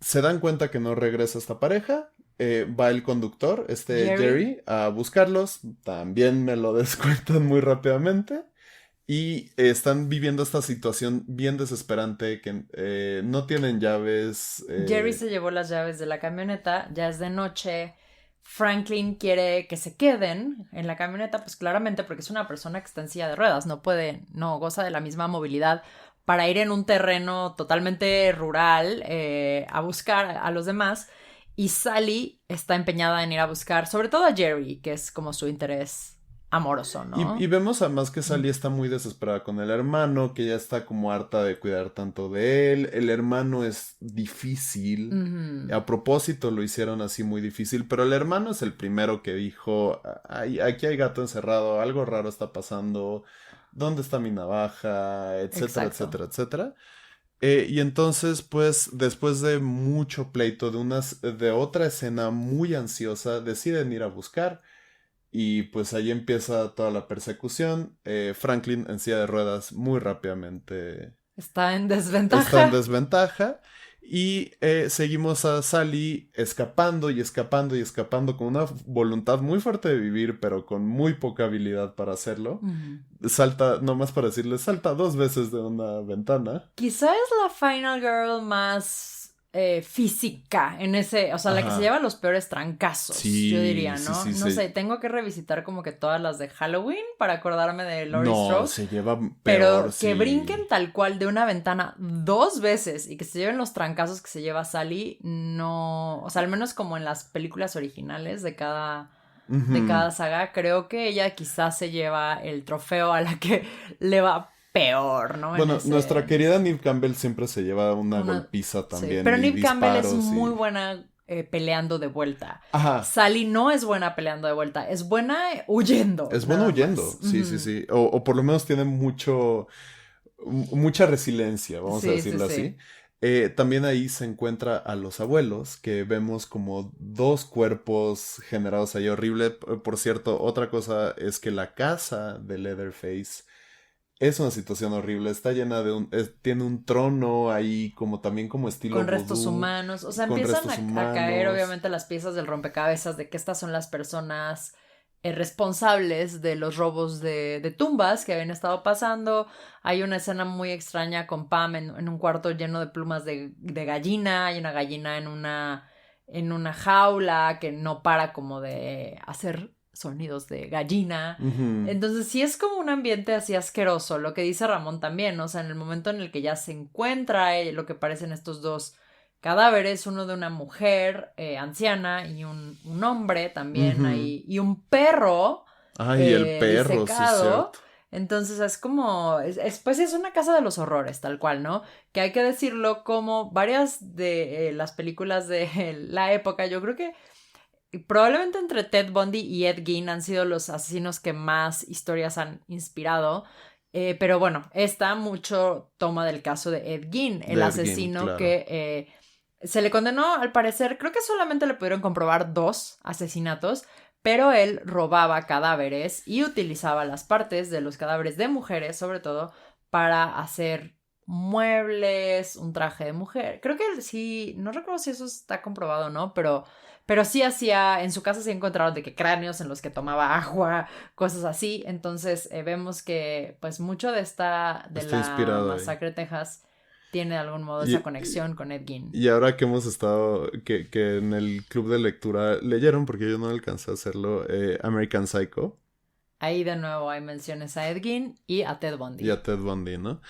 Se dan cuenta que no regresa esta pareja. Va el conductor, Jerry, a buscarlos. También me lo descuentan muy rápidamente. Y están viviendo esta situación bien desesperante que no tienen llaves. Jerry se llevó las llaves de la camioneta, ya es de noche. Franklin quiere que se queden en la camioneta, pues claramente porque es una persona que está en silla de ruedas, no goza de la misma movilidad para ir en un terreno totalmente rural a buscar a los demás. Y Sally está empeñada en ir a buscar, sobre todo a Jerry, que es como su interés amoroso, ¿no? Y vemos además que Sally está muy desesperada con el hermano, que ya está como harta de cuidar tanto de él. El hermano es difícil. Ujú. A propósito lo hicieron así muy difícil, pero el hermano es el primero que dijo, aquí hay gato encerrado, algo raro está pasando, ¿dónde está mi navaja? Etcétera, Exacto. etcétera, etcétera. Y entonces, pues, después de mucho pleito, de otra escena muy ansiosa, deciden ir a buscar. Y pues ahí empieza toda la persecución. Franklin en silla de ruedas muy rápidamente Está en está en desventaja. desventaja. Y seguimos a Sally escapando y escapando y escapando con una voluntad muy fuerte de vivir, pero con muy poca habilidad para hacerlo. Ujú. Salta, nomás para decirle, salta 2 veces de una ventana. Quizá es la Final Girl más física en ese, o sea, la que se Ajá. lleva los peores trancazos, yo Sí, diría, sí, ¿no? sí, No sé, sí. tengo que revisitar como que todas las de Halloween para acordarme de Laurie No, Strode, se lleva peor, pero que sí. brinquen tal cual de una ventana 2 veces y que se lleven los trancazos que se lleva Sally, no, o sea, al menos como en las películas originales de Ujú. cada saga, creo que ella quizás se lleva el trofeo a la que le va peor, ¿no? En Bueno, nuestra ese... querida Neve Campbell siempre se lleva una Una... golpiza Sí, también pero y Neve Campbell es disparos muy y... buena peleando de vuelta. Ajá, Sally no es buena peleando de vuelta, es buena huyendo, es bueno nada más. huyendo, sí, sí, Ujú. sí. O por lo menos tiene mucha resiliencia, vamos a Sí, sí, decirlo sí. así. También ahí se encuentra a los abuelos, que vemos como dos cuerpos generados ahí horrible. Por cierto, otra cosa es que la casa de Leatherface es una situación horrible. Está llena tiene un trono ahí, como también como estilo Con restos vudú, humanos. O sea, con empiezan restos a caer humanos. obviamente las piezas del rompecabezas de que estas son las personas responsables de los robos de tumbas que habían estado pasando. Hay una escena muy extraña con Pam en un cuarto lleno de plumas de gallina. Hay una gallina en una jaula que no para como de hacer sonidos de gallina. Ujú. Entonces sí es como un ambiente así asqueroso, lo que dice Ramón también, ¿no? O sea, en el momento en el que ya se encuentra lo que parecen estos dos cadáveres, uno de una mujer anciana y un hombre también Ujú. ahí, y un perro Ay, el perro, sí es disecado. cierto. Entonces es como, pues es una casa de los horrores, tal cual, ¿no? Que hay que decirlo como varias de las películas de la época, yo creo que probablemente entre Ted Bundy y Ed Gein han sido los asesinos que más historias han inspirado. Pero bueno, esta mucho toma del caso de Ed Gein, el De Ed Gein, asesino claro. que se le condenó, al parecer, creo que solamente le pudieron comprobar 2 asesinatos, pero él robaba cadáveres y utilizaba las partes de los cadáveres de mujeres, sobre todo, para hacer muebles, un traje de mujer. Creo que sí, no recuerdo si eso está comprobado o no, pero sí hacía, en su casa se encontraron de que cráneos en los que tomaba agua, cosas así. Entonces vemos que pues mucho de Está la inspirado ahí. masacre de Texas tiene de algún modo esa conexión con Ed Gein. Y ahora que hemos estado, que en el club de lectura leyeron, porque yo no alcancé a hacerlo, American Psycho. Ahí de nuevo hay menciones a Ed Gein y a Ted Bundy. Y a Ted Bundy, ¿no?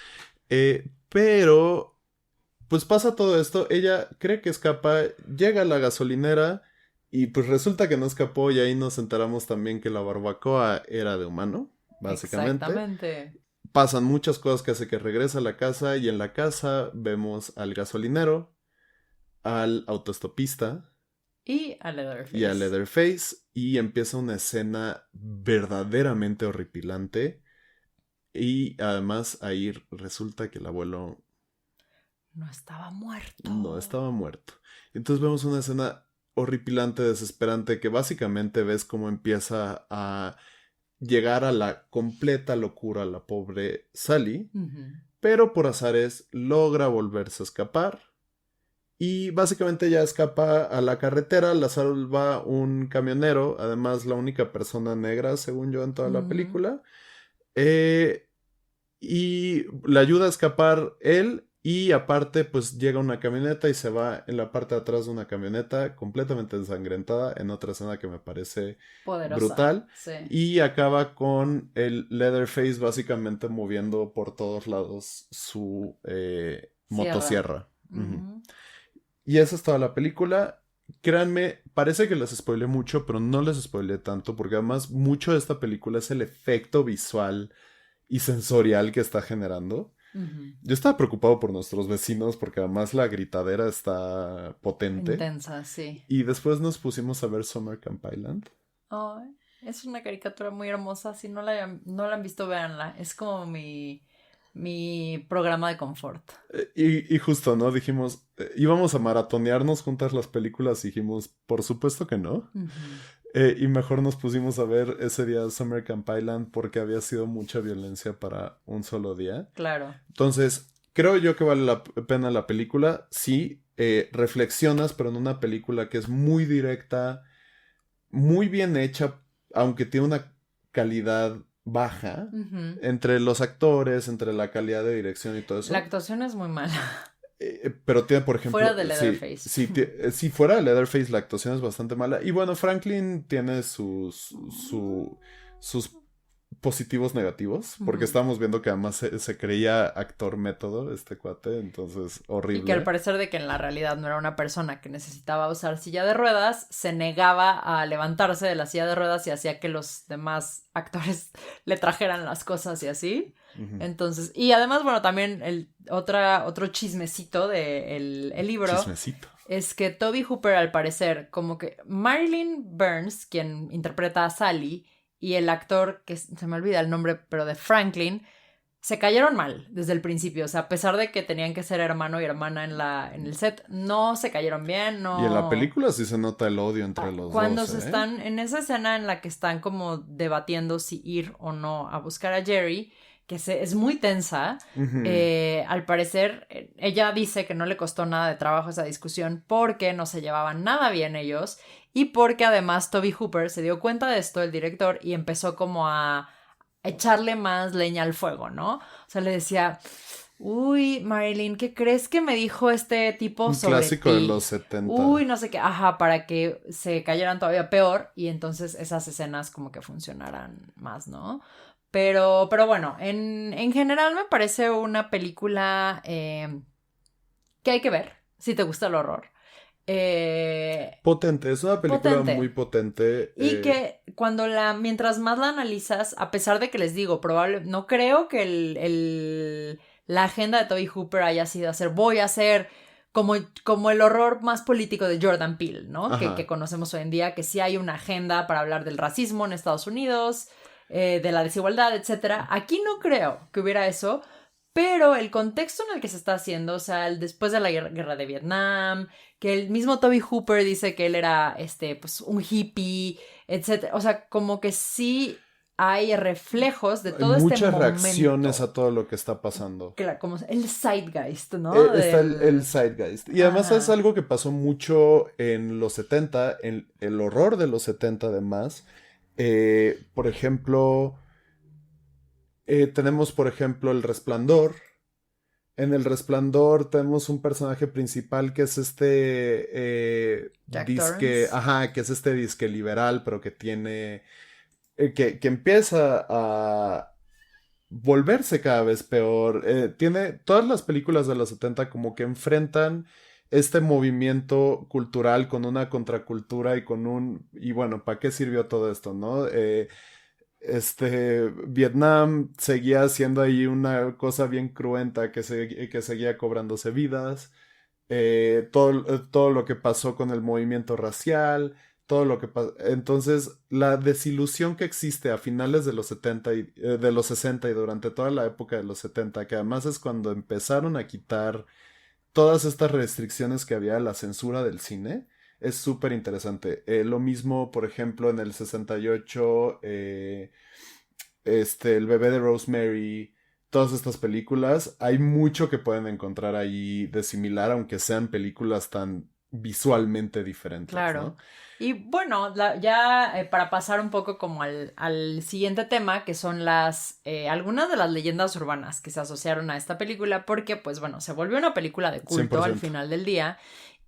Pero, pues pasa todo esto, ella cree que escapa, llega a la gasolinera y pues resulta que no escapó y ahí nos enteramos también que la barbacoa era de humano, básicamente. Exactamente. Pasan muchas cosas que hace que regrese a la casa y en la casa vemos al gasolinero, al autoestopista y a Leatherface. Y a Leatherface y empieza una escena verdaderamente horripilante y además ahí resulta que el abuelo no estaba muerto. No estaba muerto. Entonces vemos una escena horripilante, desesperante, que básicamente ves cómo empieza a llegar a la completa locura la pobre Sally, pero por azares logra volverse a escapar y básicamente ya escapa a la carretera, la salva un camionero, además la única persona negra según yo en toda la película, y le ayuda a escapar él. Y aparte, pues llega una camioneta y se va en la parte de atrás de una camioneta completamente ensangrentada en otra escena que me parece poderosa, brutal. Sí. Y acaba con el Leatherface básicamente moviendo por todos lados su motosierra. Y esa es toda la película. Créanme, parece que les spoileé mucho, pero no les spoileé tanto porque además mucho de esta película es el efecto visual y sensorial que está generando. Yo estaba preocupado por nuestros vecinos porque además la gritadera está potente. Intensa, sí. Y después nos pusimos a ver Summer Camp Island. Oh, es una caricatura muy hermosa. Si no la han visto, véanla. Es como mi programa de confort. Y justo, ¿no? Dijimos, íbamos a maratonearnos juntas las películas y dijimos, por supuesto que no. Y mejor nos pusimos a ver ese día Summer Camp Island porque había sido mucha violencia para un solo día. Claro. Entonces, creo yo que vale la pena la película. Sí, reflexionas, pero en una película que es muy directa, muy bien hecha, aunque tiene una calidad baja entre los actores, entre la calidad de dirección y todo eso. La actuación es muy mala. Pero tiene, por ejemplo... Fuera de Leatherface. Sí, fuera de Leatherface la actuación es bastante mala. Y bueno, Franklin tiene sus positivos negativos. Porque estábamos viendo que además se creía actor método, este cuate. Entonces, horrible. Y que al parecer de que en la realidad no era una persona que necesitaba usar silla de ruedas, se negaba a levantarse de la silla de ruedas y hacía que los demás actores le trajeran las cosas y así. Entonces, y además, bueno, también otro chismecito del libro chismecito es que Toby Hooper, al parecer, como que Marilyn Burns, quien interpreta a Sally, y el actor, que se me olvida el nombre, pero de Franklin, se cayeron mal desde el principio. O sea, a pesar de que tenían que ser hermano y hermana en el set, no se cayeron bien, no... Y en la película sí se nota el odio entre los dos. Cuando se están, en esa escena en la que están como debatiendo si ir o no a buscar a Jerry, que es muy tensa, al parecer ella dice que no le costó nada de trabajo esa discusión porque no se llevaban nada bien ellos y porque además Toby Hooper se dio cuenta de esto, el director, y empezó como a echarle más leña al fuego, ¿no? O sea, le decía, uy, Marilyn, ¿qué crees que me dijo este tipo sobre ti? Un clásico de los 70. Uy, no sé qué, para que se cayeran todavía peor y entonces esas escenas como que funcionaran más, ¿no? Pero bueno, en general me parece una película que hay que ver, si te gusta el horror. Potente, es una película muy potente. Y que mientras más la analizas, a pesar de que les digo, no creo que la agenda de Toby Hooper haya sido voy a hacer como el horror más político de Jordan Peele, ¿no? Que conocemos hoy en día, que sí hay una agenda para hablar del racismo en Estados Unidos, de la desigualdad, etcétera. Aquí no creo que hubiera eso, pero el contexto en el que se está haciendo, o sea, después de la guerra de Vietnam, que el mismo Toby Hooper dice que él era pues un hippie, etcétera. O sea, como que sí hay reflejos de todo este momento. Muchas reacciones a todo lo que está pasando. Claro, como el zeitgeist, ¿no? Está el zeitgeist. Y además es algo que pasó mucho en los 70, en el horror de los 70 además. Por ejemplo, tenemos por ejemplo El Resplandor, En El Resplandor tenemos un personaje principal que es Jack disque, Torrance. ajá, que es este disque liberal, pero que tiene, que empieza a volverse cada vez peor. Tiene todas las películas de los 70 como que enfrentan este movimiento cultural con una contracultura y con un... Y bueno, ¿para qué sirvió todo esto, no? Vietnam seguía siendo ahí una cosa bien cruenta que seguía cobrándose vidas. Todo lo que pasó con el movimiento racial, todo lo que pasó. Entonces, la desilusión que existe a finales de los 70 de los 60 y durante toda la época de los 70, que además es cuando empezaron a quitar todas estas restricciones que había a la censura del cine, es súper interesante. Lo mismo, por ejemplo, en el 68, El bebé de Rosemary, todas estas películas, hay mucho que pueden encontrar ahí de similar, aunque sean películas tan visualmente diferentes, Claro. ¿no? Y bueno, ya para pasar un poco como al siguiente tema, que son algunas de las leyendas urbanas que se asociaron a esta película, porque pues bueno, se volvió una película de culto al 100%. final del día,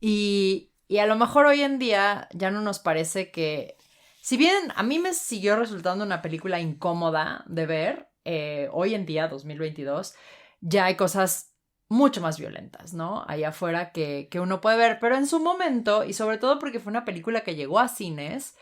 y a lo mejor hoy en día ya no nos parece que, si bien a mí me siguió resultando una película incómoda de ver, hoy en día, 2022, ya hay cosas mucho más violentas, ¿no? Allá afuera que uno puede ver, pero en su momento, y sobre todo porque fue una película que llegó a cines,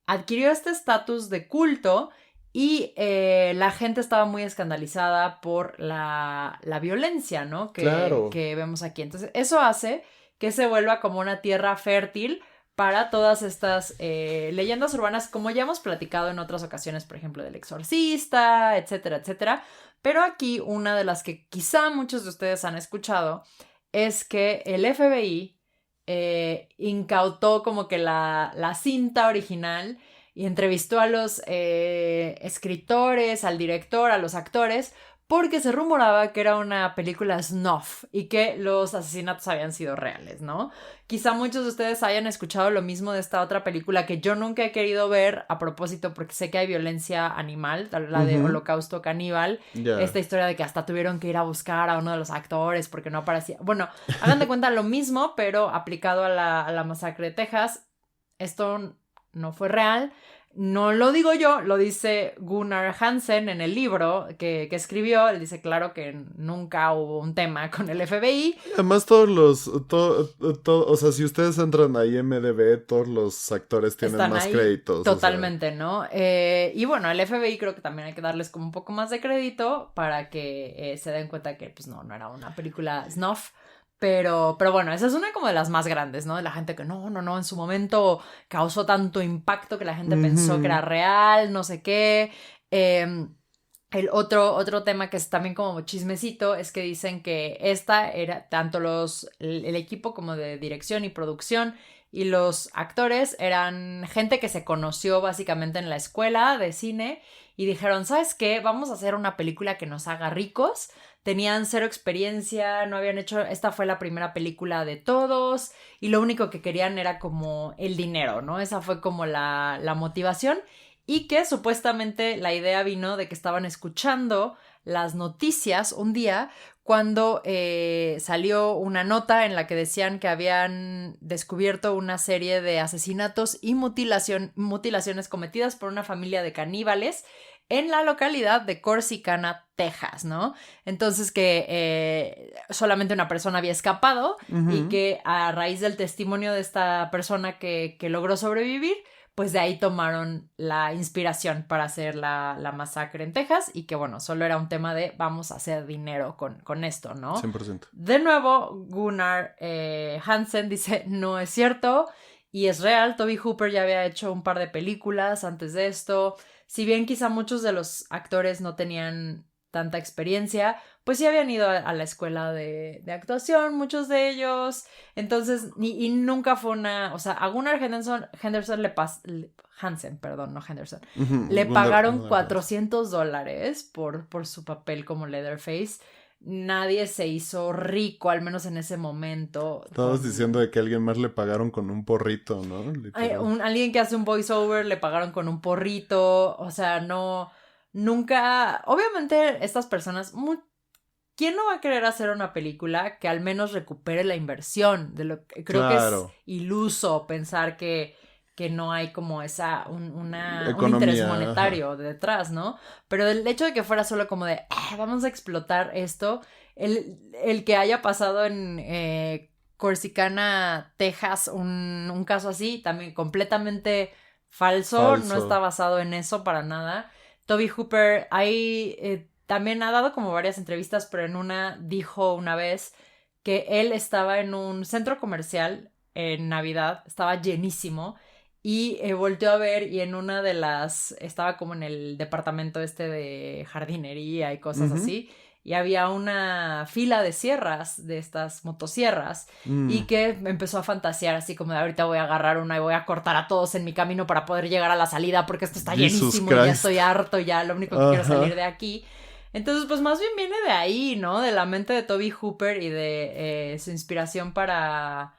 adquirió este estatus de culto y la gente estaba muy escandalizada por la violencia, ¿no? Claro. Que vemos aquí. Entonces, eso hace que se vuelva como una tierra fértil para todas estas leyendas urbanas, como ya hemos platicado en otras ocasiones, por ejemplo, del exorcista, etcétera, etcétera. Pero aquí una de las que quizá muchos de ustedes han escuchado es que el FBI incautó como que la cinta original y entrevistó a los escritores, al director, a los actores, porque se rumoraba que era una película snuff y que los asesinatos habían sido reales, ¿no? Quizá muchos de ustedes hayan escuchado lo mismo de esta otra película que yo nunca he querido ver a propósito porque sé que hay violencia animal, la de Holocausto Caníbal, Ya. esta historia de que hasta tuvieron que ir a buscar a uno de los actores porque no aparecía. Bueno, hagan de cuenta lo mismo, pero aplicado a la masacre de Texas. Esto no fue real. No lo digo yo, lo dice Gunnar Hansen en el libro que escribió. Él dice, claro que nunca hubo un tema con el FBI. Además, o sea, si ustedes entran a IMDb, todos los actores tienen Están más ahí créditos, o sea. totalmente, ¿no? Y bueno, el FBI creo que también hay que darles como un poco más de crédito para que se den cuenta que, pues no era una película snuff. Pero bueno, esa es una como de las más grandes, ¿no? De la gente que no, en su momento causó tanto impacto que la gente pensó que era real, no sé qué. El otro tema que es también como chismecito es que dicen que esta era tanto el equipo como de dirección y producción y los actores eran gente que se conoció básicamente en la escuela de cine y dijeron, ¿sabes qué? Vamos a hacer una película que nos haga ricos. Tenían cero experiencia, no habían hecho, esta fue la primera película de todos y lo único que querían era como el dinero, ¿no? Esa fue como la motivación. Y que supuestamente la idea vino de que estaban escuchando las noticias un día cuando salió una nota en la que decían que habían descubierto una serie de asesinatos y mutilaciones cometidas por una familia de caníbales en la localidad de Corsicana, Texas, ¿no? Entonces que solamente una persona había escapado y que a raíz del testimonio de esta persona que logró sobrevivir, pues de ahí tomaron la inspiración para hacer la masacre en Texas y que bueno, solo era un tema de vamos a hacer dinero con esto, ¿no? 100%. De nuevo, Gunnar Hansen dice, no es cierto y es real, Tobe Hooper ya había hecho un par de películas antes de esto, si bien quizá muchos de los actores no tenían tanta experiencia, pues sí habían ido a la escuela de actuación, muchos de ellos, entonces, y nunca fue o sea, a Gunnar Henderson Hansen, perdón, no Henderson, le pagaron $400 por su papel como Leatherface. Nadie se hizo rico, al menos en ese momento. Estabas diciendo de que a alguien más le pagaron con un porrito, ¿no? Alguien que hace un voiceover le pagaron con un porrito, o sea, nunca, obviamente estas personas, ¿quién no va a querer hacer una película que al menos recupere la inversión? De lo que creo que es iluso pensar que no hay como un interés monetario detrás, ¿no? Pero el hecho de que fuera solo como de, vamos a explotar esto, el que haya pasado en Corsicana, Texas, un caso así, también completamente falso, no está basado en eso para nada. Toby Hooper también ha dado como varias entrevistas, pero en una dijo una vez que él estaba en un centro comercial en Navidad, estaba llenísimo, y volteó a ver y en una de estaba como en el departamento de jardinería y cosas así, y había una fila de sierras, de estas motosierras, y que empezó a fantasear así como de ahorita voy a agarrar una y voy a cortar a todos en mi camino para poder llegar a la salida porque esto está llenísimo y ya estoy harto, ya lo único que quiero es salir de aquí. Entonces, pues más bien viene de ahí, ¿no? De la mente de Toby Hooper y de su inspiración para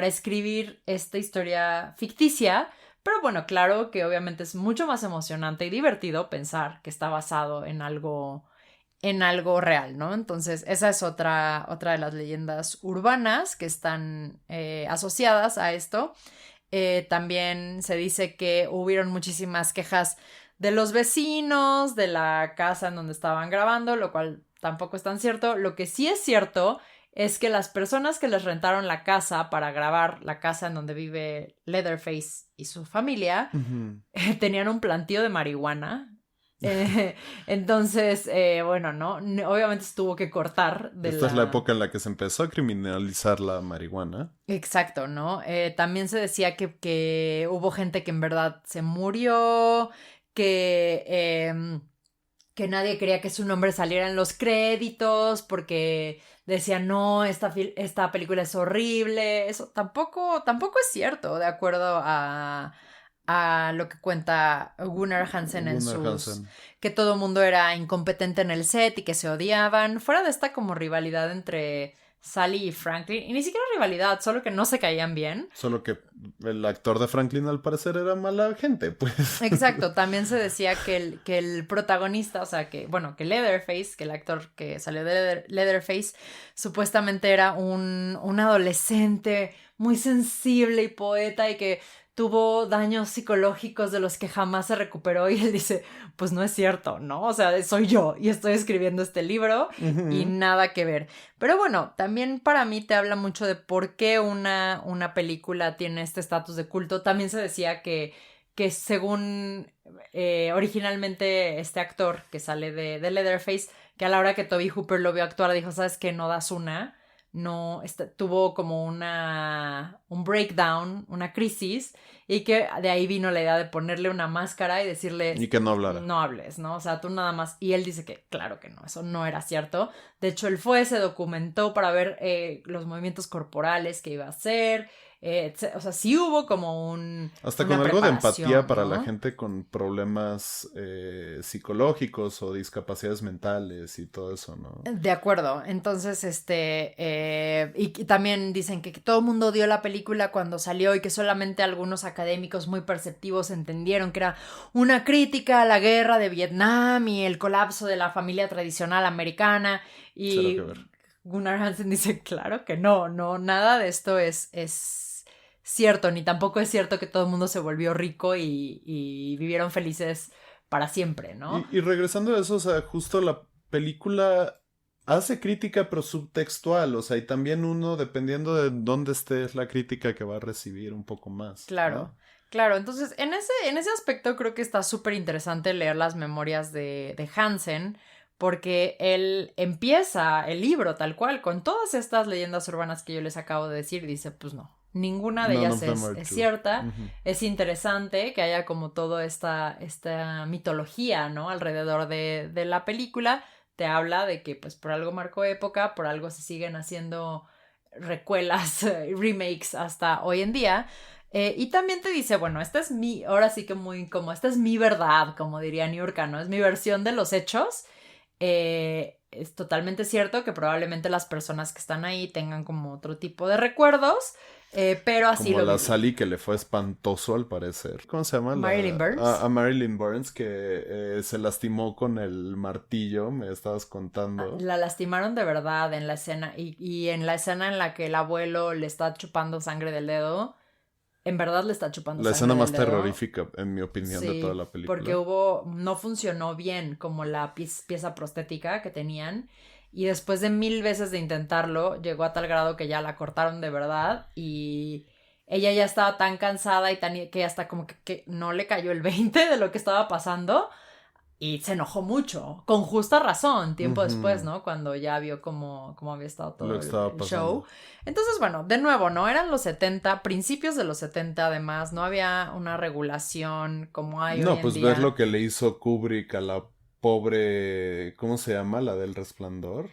escribir esta historia ficticia. Pero bueno, claro que obviamente es mucho más emocionante y divertido pensar que está basado en algo real, ¿no? Entonces, esa es otra de las leyendas urbanas que están asociadas a esto. También se dice que hubieron muchísimas quejas de los vecinos, de la casa en donde estaban grabando, lo cual tampoco es tan cierto. Lo que sí es cierto es que las personas que les rentaron la casa para grabar la casa en donde vive Leatherface y su familia, tenían un plantío de marihuana. Entonces, bueno, ¿no? Obviamente se tuvo que cortar Esta es la época en la que se empezó a criminalizar la marihuana. Exacto, ¿no? También se decía que hubo gente que en verdad se murió, que nadie quería que su nombre saliera en los créditos porque decían, no, esta película es horrible. Eso tampoco es cierto, de acuerdo a lo que cuenta Gunnar Hansen que todo el mundo era incompetente en el set y que se odiaban, fuera de esta como rivalidad entre Sally y Franklin, y ni siquiera rivalidad, solo que no se caían bien. Solo que el actor de Franklin al parecer era mala gente, pues. Exacto, también se decía que el protagonista, o sea, que Leatherface, que el actor que salió de Leatherface, supuestamente era un adolescente muy sensible y poeta y que tuvo daños psicológicos de los que jamás se recuperó, y él dice, pues no es cierto, ¿no? O sea, soy yo y estoy escribiendo este libro y nada que ver. Pero bueno, también para mí te habla mucho de por qué una película tiene este estatus de culto. También se decía que según originalmente este actor que sale de Leatherface, que a la hora que Toby Hooper lo vio actuar dijo, ¿sabes qué? No das una. No, tuvo como un breakdown, una crisis, y que de ahí vino la idea de ponerle una máscara y decirle... Y que no hablara. No hables, ¿no? O sea, tú nada más... Y él dice que claro que no, eso no era cierto. De hecho, él se documentó para ver los movimientos corporales que iba a hacer. O sea, sí hubo como hasta con algo de empatía para, ¿no?, la gente con problemas psicológicos o discapacidades mentales y todo eso, ¿no? De acuerdo. Entonces, y también dicen que todo el mundo odió la película cuando salió y que solamente algunos académicos muy perceptivos entendieron que era una crítica a la guerra de Vietnam y el colapso de la familia tradicional americana. Y Gunnar Hansen dice, claro que no, nada de esto es cierto, ni tampoco es cierto que todo el mundo se volvió rico y vivieron felices para siempre, ¿no? Y regresando a eso, o sea, justo la película hace crítica pero subtextual, o sea, y también uno, dependiendo de dónde esté, es la crítica que va a recibir un poco más. Claro, ¿no? Claro, entonces en ese aspecto creo que está súper interesante leer las memorias de Hansen, porque él empieza el libro tal cual, con todas estas leyendas urbanas que yo les acabo de decir, y dice, pues no. Ninguna de ellas es cierta. Es interesante que haya como toda esta mitología, ¿no? Alrededor de la película. Te habla de que pues por algo marcó época, por algo se siguen haciendo recuelas, remakes hasta hoy en día. Y también te dice, bueno, ahora sí que muy como, esta es mi verdad, como diría Niurka, ¿no? Es mi versión de los hechos. Es totalmente cierto que probablemente las personas que están ahí tengan como otro tipo de recuerdos. Pero así como lo la viví. Sally que le fue espantoso al parecer. ¿Cómo se llama? Marilyn Burns. A Marilyn Burns que se lastimó con el martillo, me estabas contando. La lastimaron de verdad en la escena y en la escena en la que el abuelo le está chupando sangre del dedo, en verdad le está chupando La sangre escena del más dedo. terrorífica, en mi opinión, de toda Sí, la película. porque no funcionó bien como la pieza prostética que tenían y después de 1000 veces de intentarlo, llegó a tal grado que ya la cortaron de verdad y ella ya estaba tan cansada y tan que hasta como que no le cayó el 20 de lo que estaba pasando y se enojó mucho, con justa razón, tiempo después, ¿no? Cuando ya vio cómo había estado Lo todo que estaba el pasando. show. Entonces, bueno, de nuevo, ¿no? Eran los 70, principios de los 70 además, no había una regulación como hay hoy No, en pues día. ver lo que le hizo Kubrick a la pobre, ¿cómo se llama? La del Resplandor.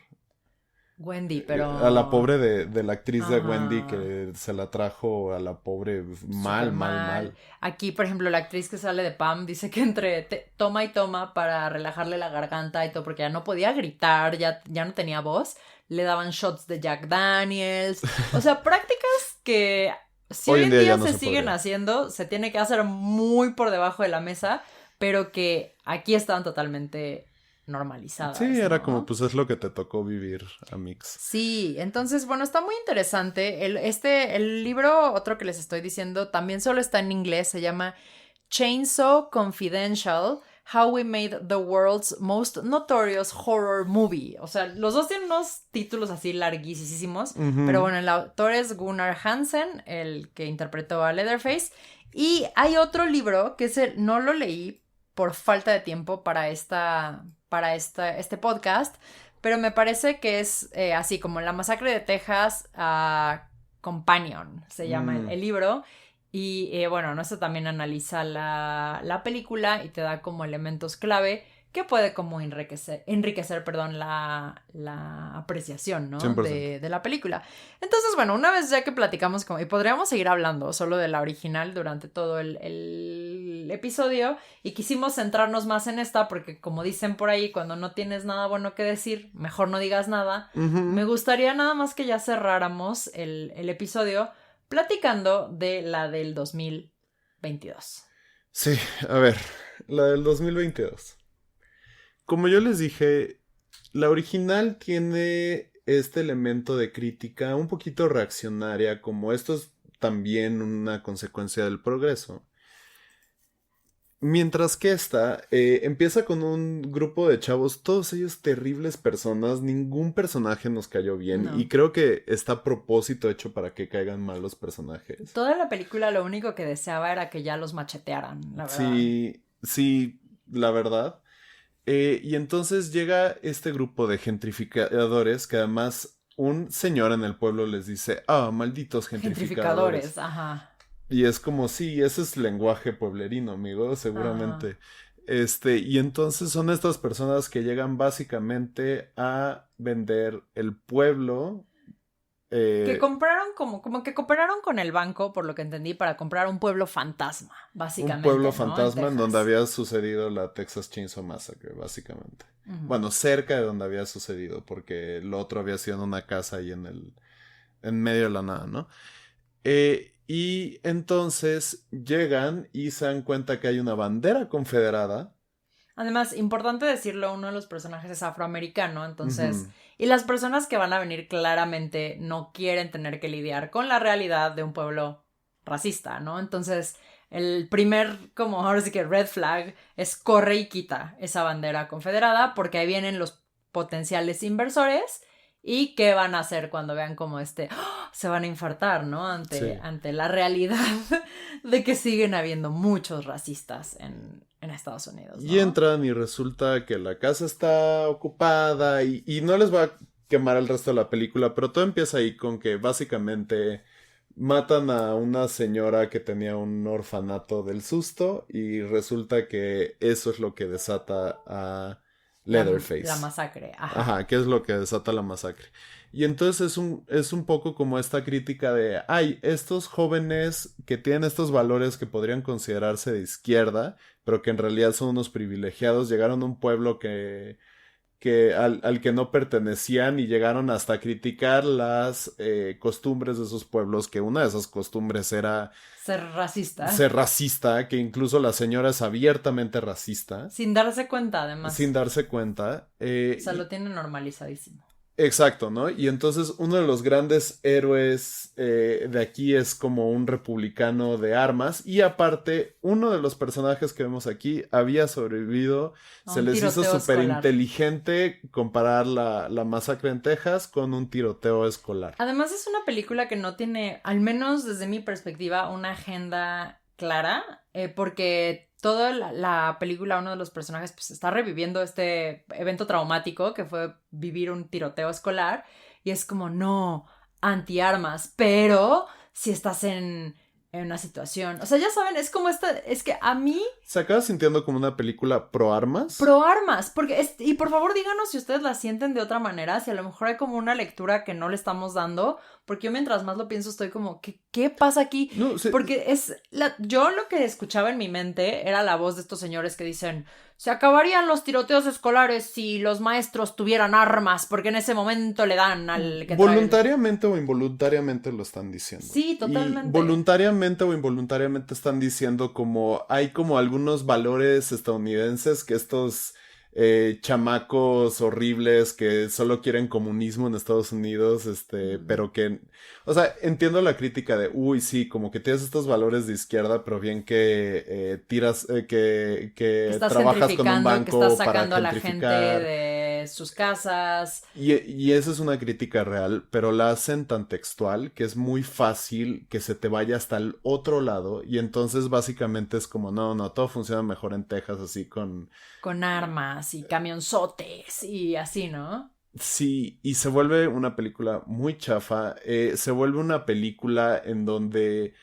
Wendy, A la pero... pobre de la actriz de Wendy Ajá, que se la trajo a la pobre súper mal, mal, mal. mal. Aquí, por ejemplo, la actriz que sale de Pam dice que entre toma y toma para relajarle la garganta y todo, porque ya no podía gritar, ya no tenía voz, le daban shots de Jack Daniels. O sea, prácticas que si Hoy hoy en en día ya día no se se siguen podría. haciendo, se tiene que hacer muy por debajo de la mesa, pero que aquí estaban totalmente Sí, normalizadas, era como, ¿no? pues es lo que te tocó vivir, Amix. Sí, entonces, bueno, está muy interesante. El libro, otro que les estoy diciendo, también solo está en inglés, se llama Chainsaw Confidential, How We Made the World's Most Notorious Horror Movie. O sea, los dos tienen unos títulos así larguísimos, pero Ujú. bueno, el autor es Gunnar Hansen, el que interpretó a Leatherface. Y hay otro libro que no lo leí por falta de tiempo este podcast, pero me parece que es así como La Masacre de Texas Companion, se llama Mm. el libro. Y bueno, ¿no? Esto también analiza la película y te da como elementos clave que puede como enriquecer perdón, la apreciación, ¿no? 100%. De la película. Entonces, bueno, una vez ya que platicamos, y podríamos seguir hablando solo de la original durante todo el episodio, y quisimos centrarnos más en esta, porque como dicen por ahí, cuando no tienes nada bueno que decir, mejor no digas nada. Ujú. Me gustaría nada más que ya cerráramos el episodio platicando de la del 2022. Sí, a ver, la del 2022. Como yo les dije, la original tiene este elemento de crítica un poquito reaccionaria, como esto es también una consecuencia del progreso. Mientras que esta empieza con un grupo de chavos, todos ellos terribles personas, ningún personaje nos cayó bien No. y creo que está a propósito hecho para que caigan mal los personajes. Toda la película lo único que deseaba era que ya los machetearan, la verdad. Sí, sí, la verdad. Y entonces llega este grupo de gentrificadores que además un señor en el pueblo les dice, ah, malditos gentrificadores. Gentrificadores, ajá. Y es como, sí, ese es lenguaje pueblerino, amigo, Ajá. seguramente. Y entonces son estas personas que llegan básicamente a vender el pueblo. Que eh, compraron como que cooperaron con el banco, por lo que entendí, para comprar un pueblo fantasma, un pueblo básicamente, ¿no? En fantasma en donde Texas. había sucedido la Texas Chainsaw Massacre, básicamente. Ujú. Bueno, cerca de donde había sucedido, porque lo otro había sido en una casa ahí en medio de la nada, ¿no? Y entonces llegan y se dan cuenta que hay una bandera confederada. Además, importante decirlo, uno de los personajes es afroamericano, entonces, Ujú. y las personas que van a venir claramente no quieren tener que lidiar con la realidad de un pueblo racista, ¿no? Entonces, el primer, como ahora sí que red flag, es corre y quita esa bandera confederada, porque ahí vienen los potenciales inversores. ¿Y qué van a hacer cuando vean como ¡oh! Se van a infartar, ¿no? Sí. Ante la realidad de que siguen habiendo muchos racistas en Estados Unidos, Y ¿no? entran y resulta que la casa está ocupada y no les va a quemar el resto de la película, pero todo empieza ahí con que básicamente matan a una señora que tenía un orfanato del susto y resulta que eso es lo que desata a La Leatherface. masacre, ajá. Ajá, ¿qué es lo que desata la masacre? Y entonces es un poco como esta crítica de, ay, estos jóvenes que tienen estos valores que podrían considerarse de izquierda, pero que en realidad son unos privilegiados, llegaron a un pueblo al que no pertenecían y llegaron hasta a criticar las costumbres de esos pueblos, que una de esas costumbres era ser racista, que incluso la señora es abiertamente racista. Sin darse cuenta, además. Sin darse cuenta. O sea, lo tiene normalizadísimo. Exacto, ¿no? Y entonces uno de los grandes héroes de aquí es como un republicano de armas, y aparte uno de los personajes que vemos aquí había sobrevivido. Se les hizo súper inteligente comparar la masacre en Texas con un tiroteo escolar. Además es una película que no tiene, al menos desde mi perspectiva, una agenda clara, porque toda la película, uno de los personajes pues está reviviendo este evento traumático que fue vivir un tiroteo escolar, y es como, no, antiarmas, pero si estás en una situación, o sea, ya saben, es como es que a mí... ¿Se acaba sintiendo como una película pro armas? Pro armas, porque, y por favor díganos si ustedes la sienten de otra manera, si a lo mejor hay como una lectura que no le estamos dando, porque yo mientras más lo pienso estoy como, ¿qué pasa aquí? No, sí. Porque yo lo que escuchaba en mi mente era la voz de estos señores que dicen, se acabarían los tiroteos escolares si los maestros tuvieran armas, porque en ese momento le dan al que voluntariamente o involuntariamente lo están diciendo. Sí, totalmente. Y voluntariamente o involuntariamente están diciendo como, hay como algunos valores estadounidenses que estos chamacos horribles que solo quieren comunismo en Estados Unidos, pero que, o sea, entiendo la crítica de, uy, sí, como que tienes estos valores de izquierda, pero bien que tiras, que trabajas con un banco que estás sacando para a la gente de sus casas. Y esa es una crítica real, pero la hacen tan textual que es muy fácil que se te vaya hasta el otro lado, y entonces básicamente es como, no, todo funciona mejor en Texas así con armas y camionzotes y así, ¿no? Sí, y se vuelve una película muy chafa. Se vuelve una película en donde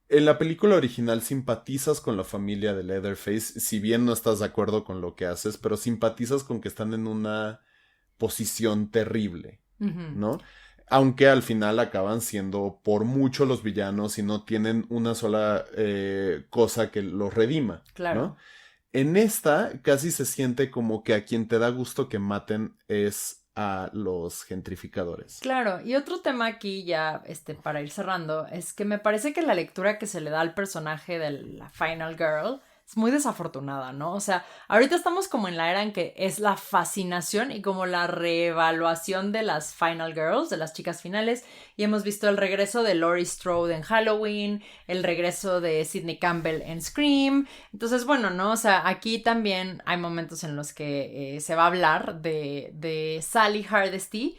en la película original simpatizas con la familia de Leatherface, si bien no estás de acuerdo con lo que haces, pero simpatizas con que están en una posición terrible, ¿no? Aunque al final acaban siendo por mucho los villanos y no tienen una sola cosa que los redima, claro, ¿no? En esta casi se siente como que a quien te da gusto que maten es a los gentrificadores. Claro, y otro tema aquí ya, para ir cerrando, es que me parece que la lectura que se le da al personaje de la Final Girl es muy desafortunada, ¿no? O sea, ahorita estamos como en la era en que es la fascinación y como la reevaluación de las Final Girls, de las chicas finales, y hemos visto el regreso de Laurie Strode en Halloween, el regreso de Sydney Campbell en Scream. Entonces, bueno, ¿no? O sea, aquí también hay momentos en los que se va a hablar de Sally Hardesty.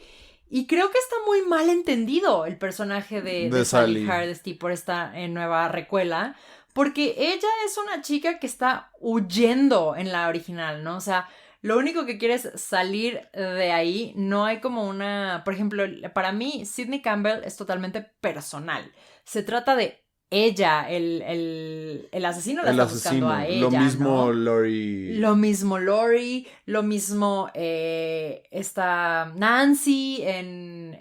Y creo que está muy mal entendido el personaje de Sally Hardesty por esta nueva recuela, porque ella es una chica que está huyendo en la original, ¿no? O sea, lo único que quiere es salir de ahí. No hay como una... Por ejemplo, para mí, Sydney Campbell es totalmente personal. Se trata de ella, el asesino la está buscando a ella, lo mismo, ¿no? Laurie. Lo mismo Laurie, lo mismo esta Nancy en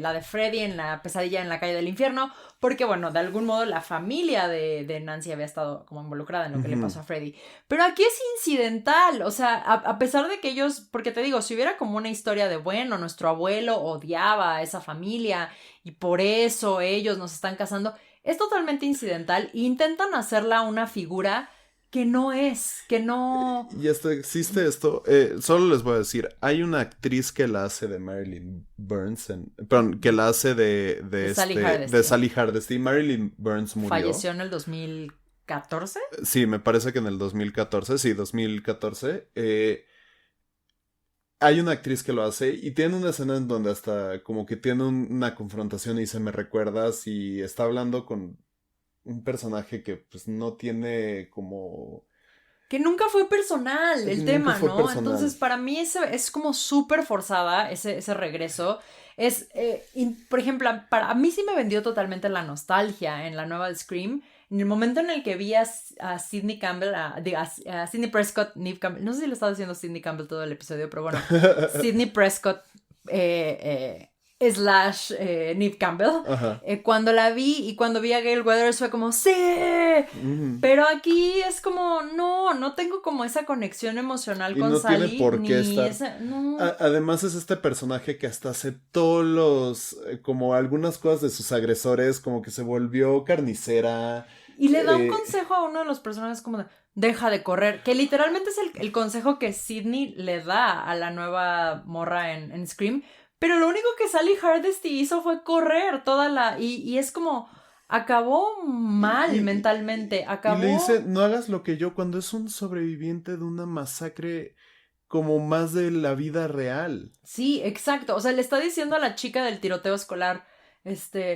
la de Freddy en la pesadilla en la calle del infierno, porque bueno, de algún modo la familia de Nancy había estado como involucrada en lo que le pasó a Freddy. Pero aquí es incidental, o sea, a pesar de que ellos, porque te digo, si hubiera como una historia de, bueno, nuestro abuelo odiaba a esa familia y por eso ellos nos están casando, es totalmente incidental e intentan hacerla una figura que no es, que no... Y existe esto, solo les voy a decir, hay una actriz que la hace de Marilyn Burns, perdón, que la hace de Sally Hardesty. Marilyn Burns murió. Falleció en el 2014. Sí, me parece que en el 2014, sí, 2014. Hay una actriz que lo hace y tiene una escena en donde hasta como que tiene una confrontación y dice, ¿me recuerdas? Y está hablando con un personaje que pues no tiene como... Que nunca fue personal el tema, ¿no? Personal. Entonces para mí es como súper forzada ese regreso. Por ejemplo, para mí sí me vendió totalmente la nostalgia en la nueva de Scream. En el momento en el que vi a Sydney Campbell, a Sidney Prescott, Neve Campbell, no sé si le estaba diciendo Sydney Campbell todo el episodio, pero bueno, Sydney Prescott slash Neve Campbell. Cuando la vi y cuando vi a Gale Weathers fue como ¡sí! Pero aquí es como no tengo como esa conexión emocional y con no Sally. Tiene por qué estar. Además es este personaje que hasta aceptó como algunas cosas de sus agresores, como que se volvió carnicera. Y le da un consejo a uno de los personajes como de deja de correr, que literalmente es el consejo que Sidney le da a la nueva morra en Scream. Pero lo único que Sally Hardesty hizo fue correr y es como... Acabó mal mentalmente. Acabó... Y le dice, no hagas lo que yo, cuando es un sobreviviente de una masacre como más de la vida real. Sí, exacto. O sea, le está diciendo a la chica del tiroteo escolar,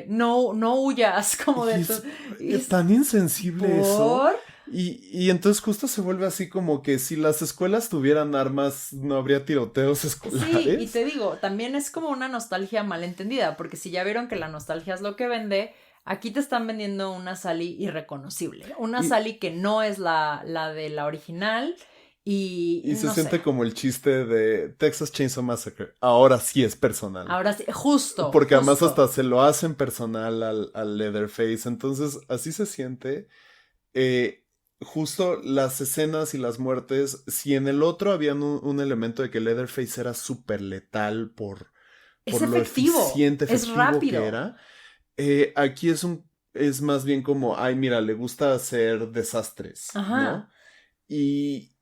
no huyas, como de tu... Es tan insensible eso. Y entonces justo se vuelve así como que si las escuelas tuvieran armas, no habría tiroteos escolares. Sí, y te digo, también es como una nostalgia malentendida, porque si ya vieron que la nostalgia es lo que vende, aquí te están vendiendo una Sally irreconocible. Una Sally que no es la de la original. Y se siente como el chiste de Texas Chainsaw Massacre. Ahora sí es personal. Ahora sí, justo. Porque además hasta se lo hacen personal al Leatherface. Entonces, así se siente. Justo las escenas y las muertes, si en el otro habían un elemento de que Leatherface era súper letal por lo eficiente, efectivo rápido. que era, aquí es más bien como, ay, mira, le gusta hacer desastres, ¿no? Y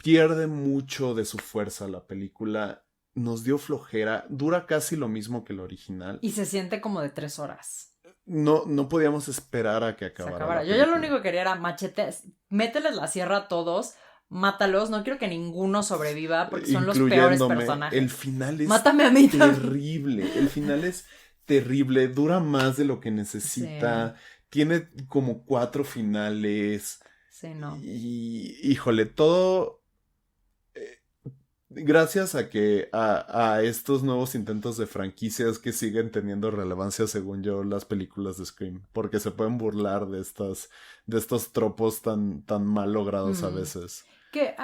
pierde mucho de su fuerza la película, nos dio flojera, dura casi lo mismo que el original. Y se siente como de 3 horas. No podíamos esperar a que acabara. Yo ya lo único que quería era machetes, mételes la sierra a todos, mátalos, no quiero que ninguno sobreviva porque son los peores personajes. El final es Mátame a mí terrible, el final es terrible, dura más de lo que necesita, tiene como 4 finales. Sí, no. Y híjole, todo... Gracias a estos nuevos intentos de franquicias que siguen teniendo relevancia, según yo, las películas de Scream, porque se pueden burlar de estos tropos tan mal logrados a veces. Que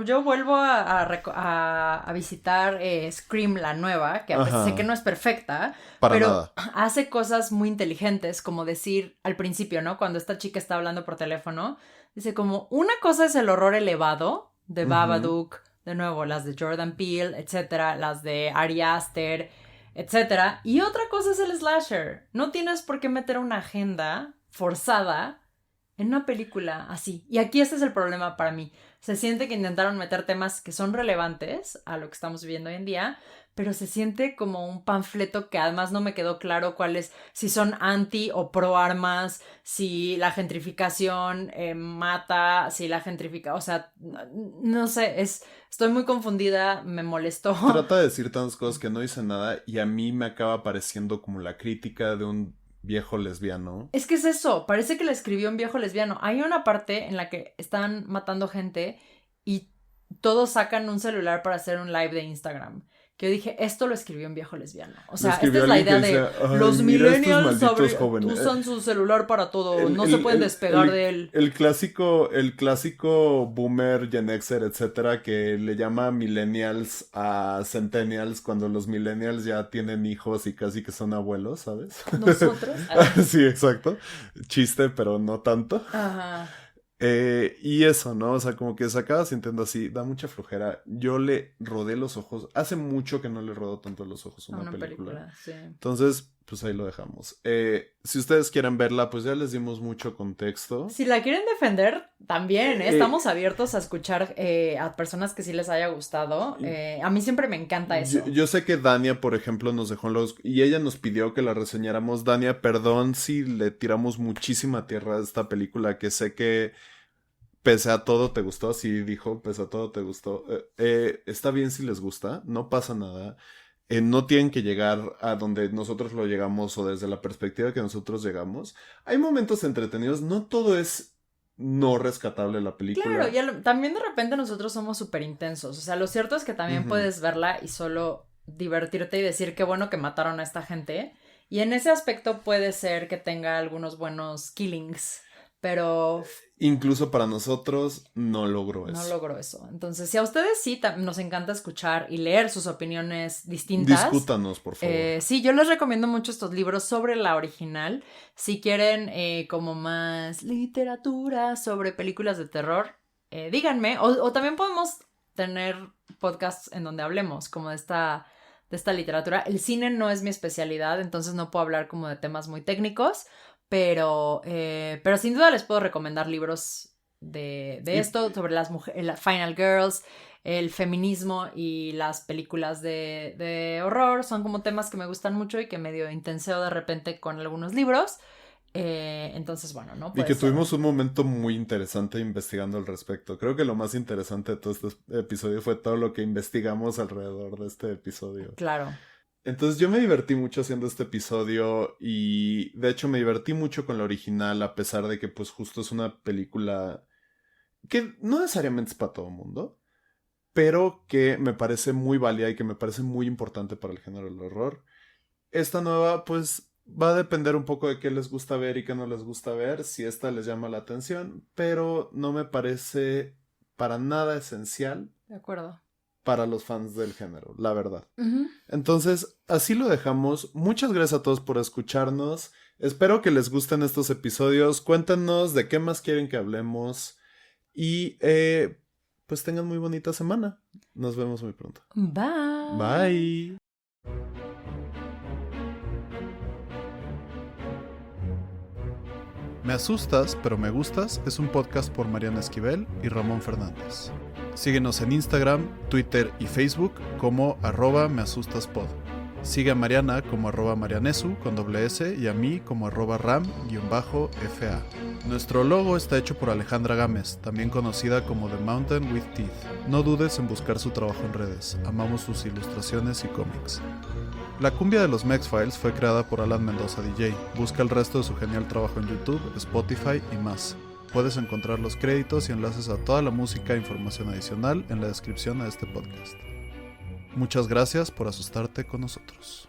yo vuelvo a visitar Scream, la nueva, que sé que no es perfecta, pero nada. Hace cosas muy inteligentes, como decir al principio, ¿no? Cuando esta chica está hablando por teléfono, dice como, una cosa es el horror elevado de Babadook, de nuevo, las de Jordan Peele, etcétera, las de Ari Aster, etcétera, y otra cosa es el slasher. No tienes por qué meter una agenda forzada en una película así. Y aquí este es el problema para mí. Se siente que intentaron meter temas que son relevantes a lo que estamos viviendo hoy en día, pero se siente como un panfleto que además no me quedó claro si son anti o pro armas, si la gentrificación mata, si la o sea, no sé, estoy muy confundida, me molestó. Trata de decir tantas cosas que no dice nada y a mí me acaba pareciendo como la crítica de un viejo lesbiano. Es que es eso, parece que le escribió un viejo lesbiano. Hay una parte en la que están matando gente y todos sacan un celular para hacer un live de Instagram. Que yo dije, esto lo escribió un viejo lesbiano. O sea, esta es la idea de los millennials usan su celular para todo, no se pueden despegar de él. El clásico boomer, Gen Xer, etcétera, que le llama millennials a centennials cuando los millennials ya tienen hijos y casi que son abuelos, ¿sabes? Nosotros. Sí, exacto. Chiste, pero no tanto. Ajá. Y eso, ¿no? O sea, como que se acaba sintiendo así, da mucha flojera. Yo le rodé los ojos, hace mucho que no le rodo tanto los ojos a una película. Sí. Entonces, pues ahí lo dejamos. Si ustedes quieren verla, pues ya les dimos mucho contexto. Si la quieren defender, también, estamos abiertos a escuchar a personas que sí les haya gustado. A mí siempre me encanta eso. Yo sé que Dania, por ejemplo, nos dejó y ella nos pidió que la reseñáramos. Dania, perdón si le tiramos muchísima tierra a esta película, que sé que pese a todo te gustó, así dijo, pese a todo te gustó. Está bien si les gusta, no pasa nada. No tienen que llegar a donde nosotros lo llegamos o desde la perspectiva que nosotros llegamos. Hay momentos entretenidos, no todo es no rescatable la película. Claro, y también de repente nosotros somos súper intensos. O sea, lo cierto es que también puedes verla y solo divertirte y decir qué bueno que mataron a esta gente. Y en ese aspecto puede ser que tenga algunos buenos killings. Pero incluso para nosotros no logró eso. No logró eso. Entonces, si a ustedes sí nos encanta escuchar y leer sus opiniones distintas. Discútanos, por favor. Sí, yo les recomiendo mucho estos libros sobre la original. Si quieren como más literatura sobre películas de terror, díganme. O también podemos tener podcasts en donde hablemos como de esta literatura. El cine no es mi especialidad, entonces no puedo hablar como de temas muy técnicos, pero sin duda les puedo recomendar libros de esto, sobre las mujeres, Final Girls, el feminismo y las películas de horror. Son como temas que me gustan mucho y que medio intenseo de repente con algunos libros. Entonces, bueno, ¿no? Y que tuvimos un momento muy interesante investigando al respecto. Creo que lo más interesante de todo este episodio fue todo lo que investigamos alrededor de este episodio. Claro. Entonces yo me divertí mucho haciendo este episodio y de hecho me divertí mucho con la original, a pesar de que pues justo es una película que no necesariamente es para todo el mundo, pero que me parece muy válida y que me parece muy importante para el género del horror. Esta nueva pues va a depender un poco de qué les gusta ver y qué no les gusta ver, si esta les llama la atención, pero no me parece para nada esencial. De acuerdo. Para los fans del género, la verdad. Uh-huh. Entonces, así lo dejamos. Muchas gracias a todos por escucharnos. Espero que les gusten estos episodios. Cuéntenos de qué más quieren que hablemos. Y pues tengan muy bonita semana. Nos vemos muy pronto. Bye. Bye. Me asustas, pero me gustas es un podcast por Mariana Esquivel y Ramón Fernández. Síguenos en Instagram, Twitter y Facebook como @measustaspod. Sigue a Mariana como @marianesu con ss y a mí como @ram_fa. Nuestro logo está hecho por Alejandra Gámez, también conocida como The Mountain with Teeth. No dudes en buscar su trabajo en redes, amamos sus ilustraciones y cómics. La cumbia de los Mexfiles fue creada por Alan Mendoza DJ. Busca el resto de su genial trabajo en YouTube, Spotify y más. Puedes encontrar los créditos y enlaces a toda la música e información adicional en la descripción de este podcast. Muchas gracias por asustarte con nosotros.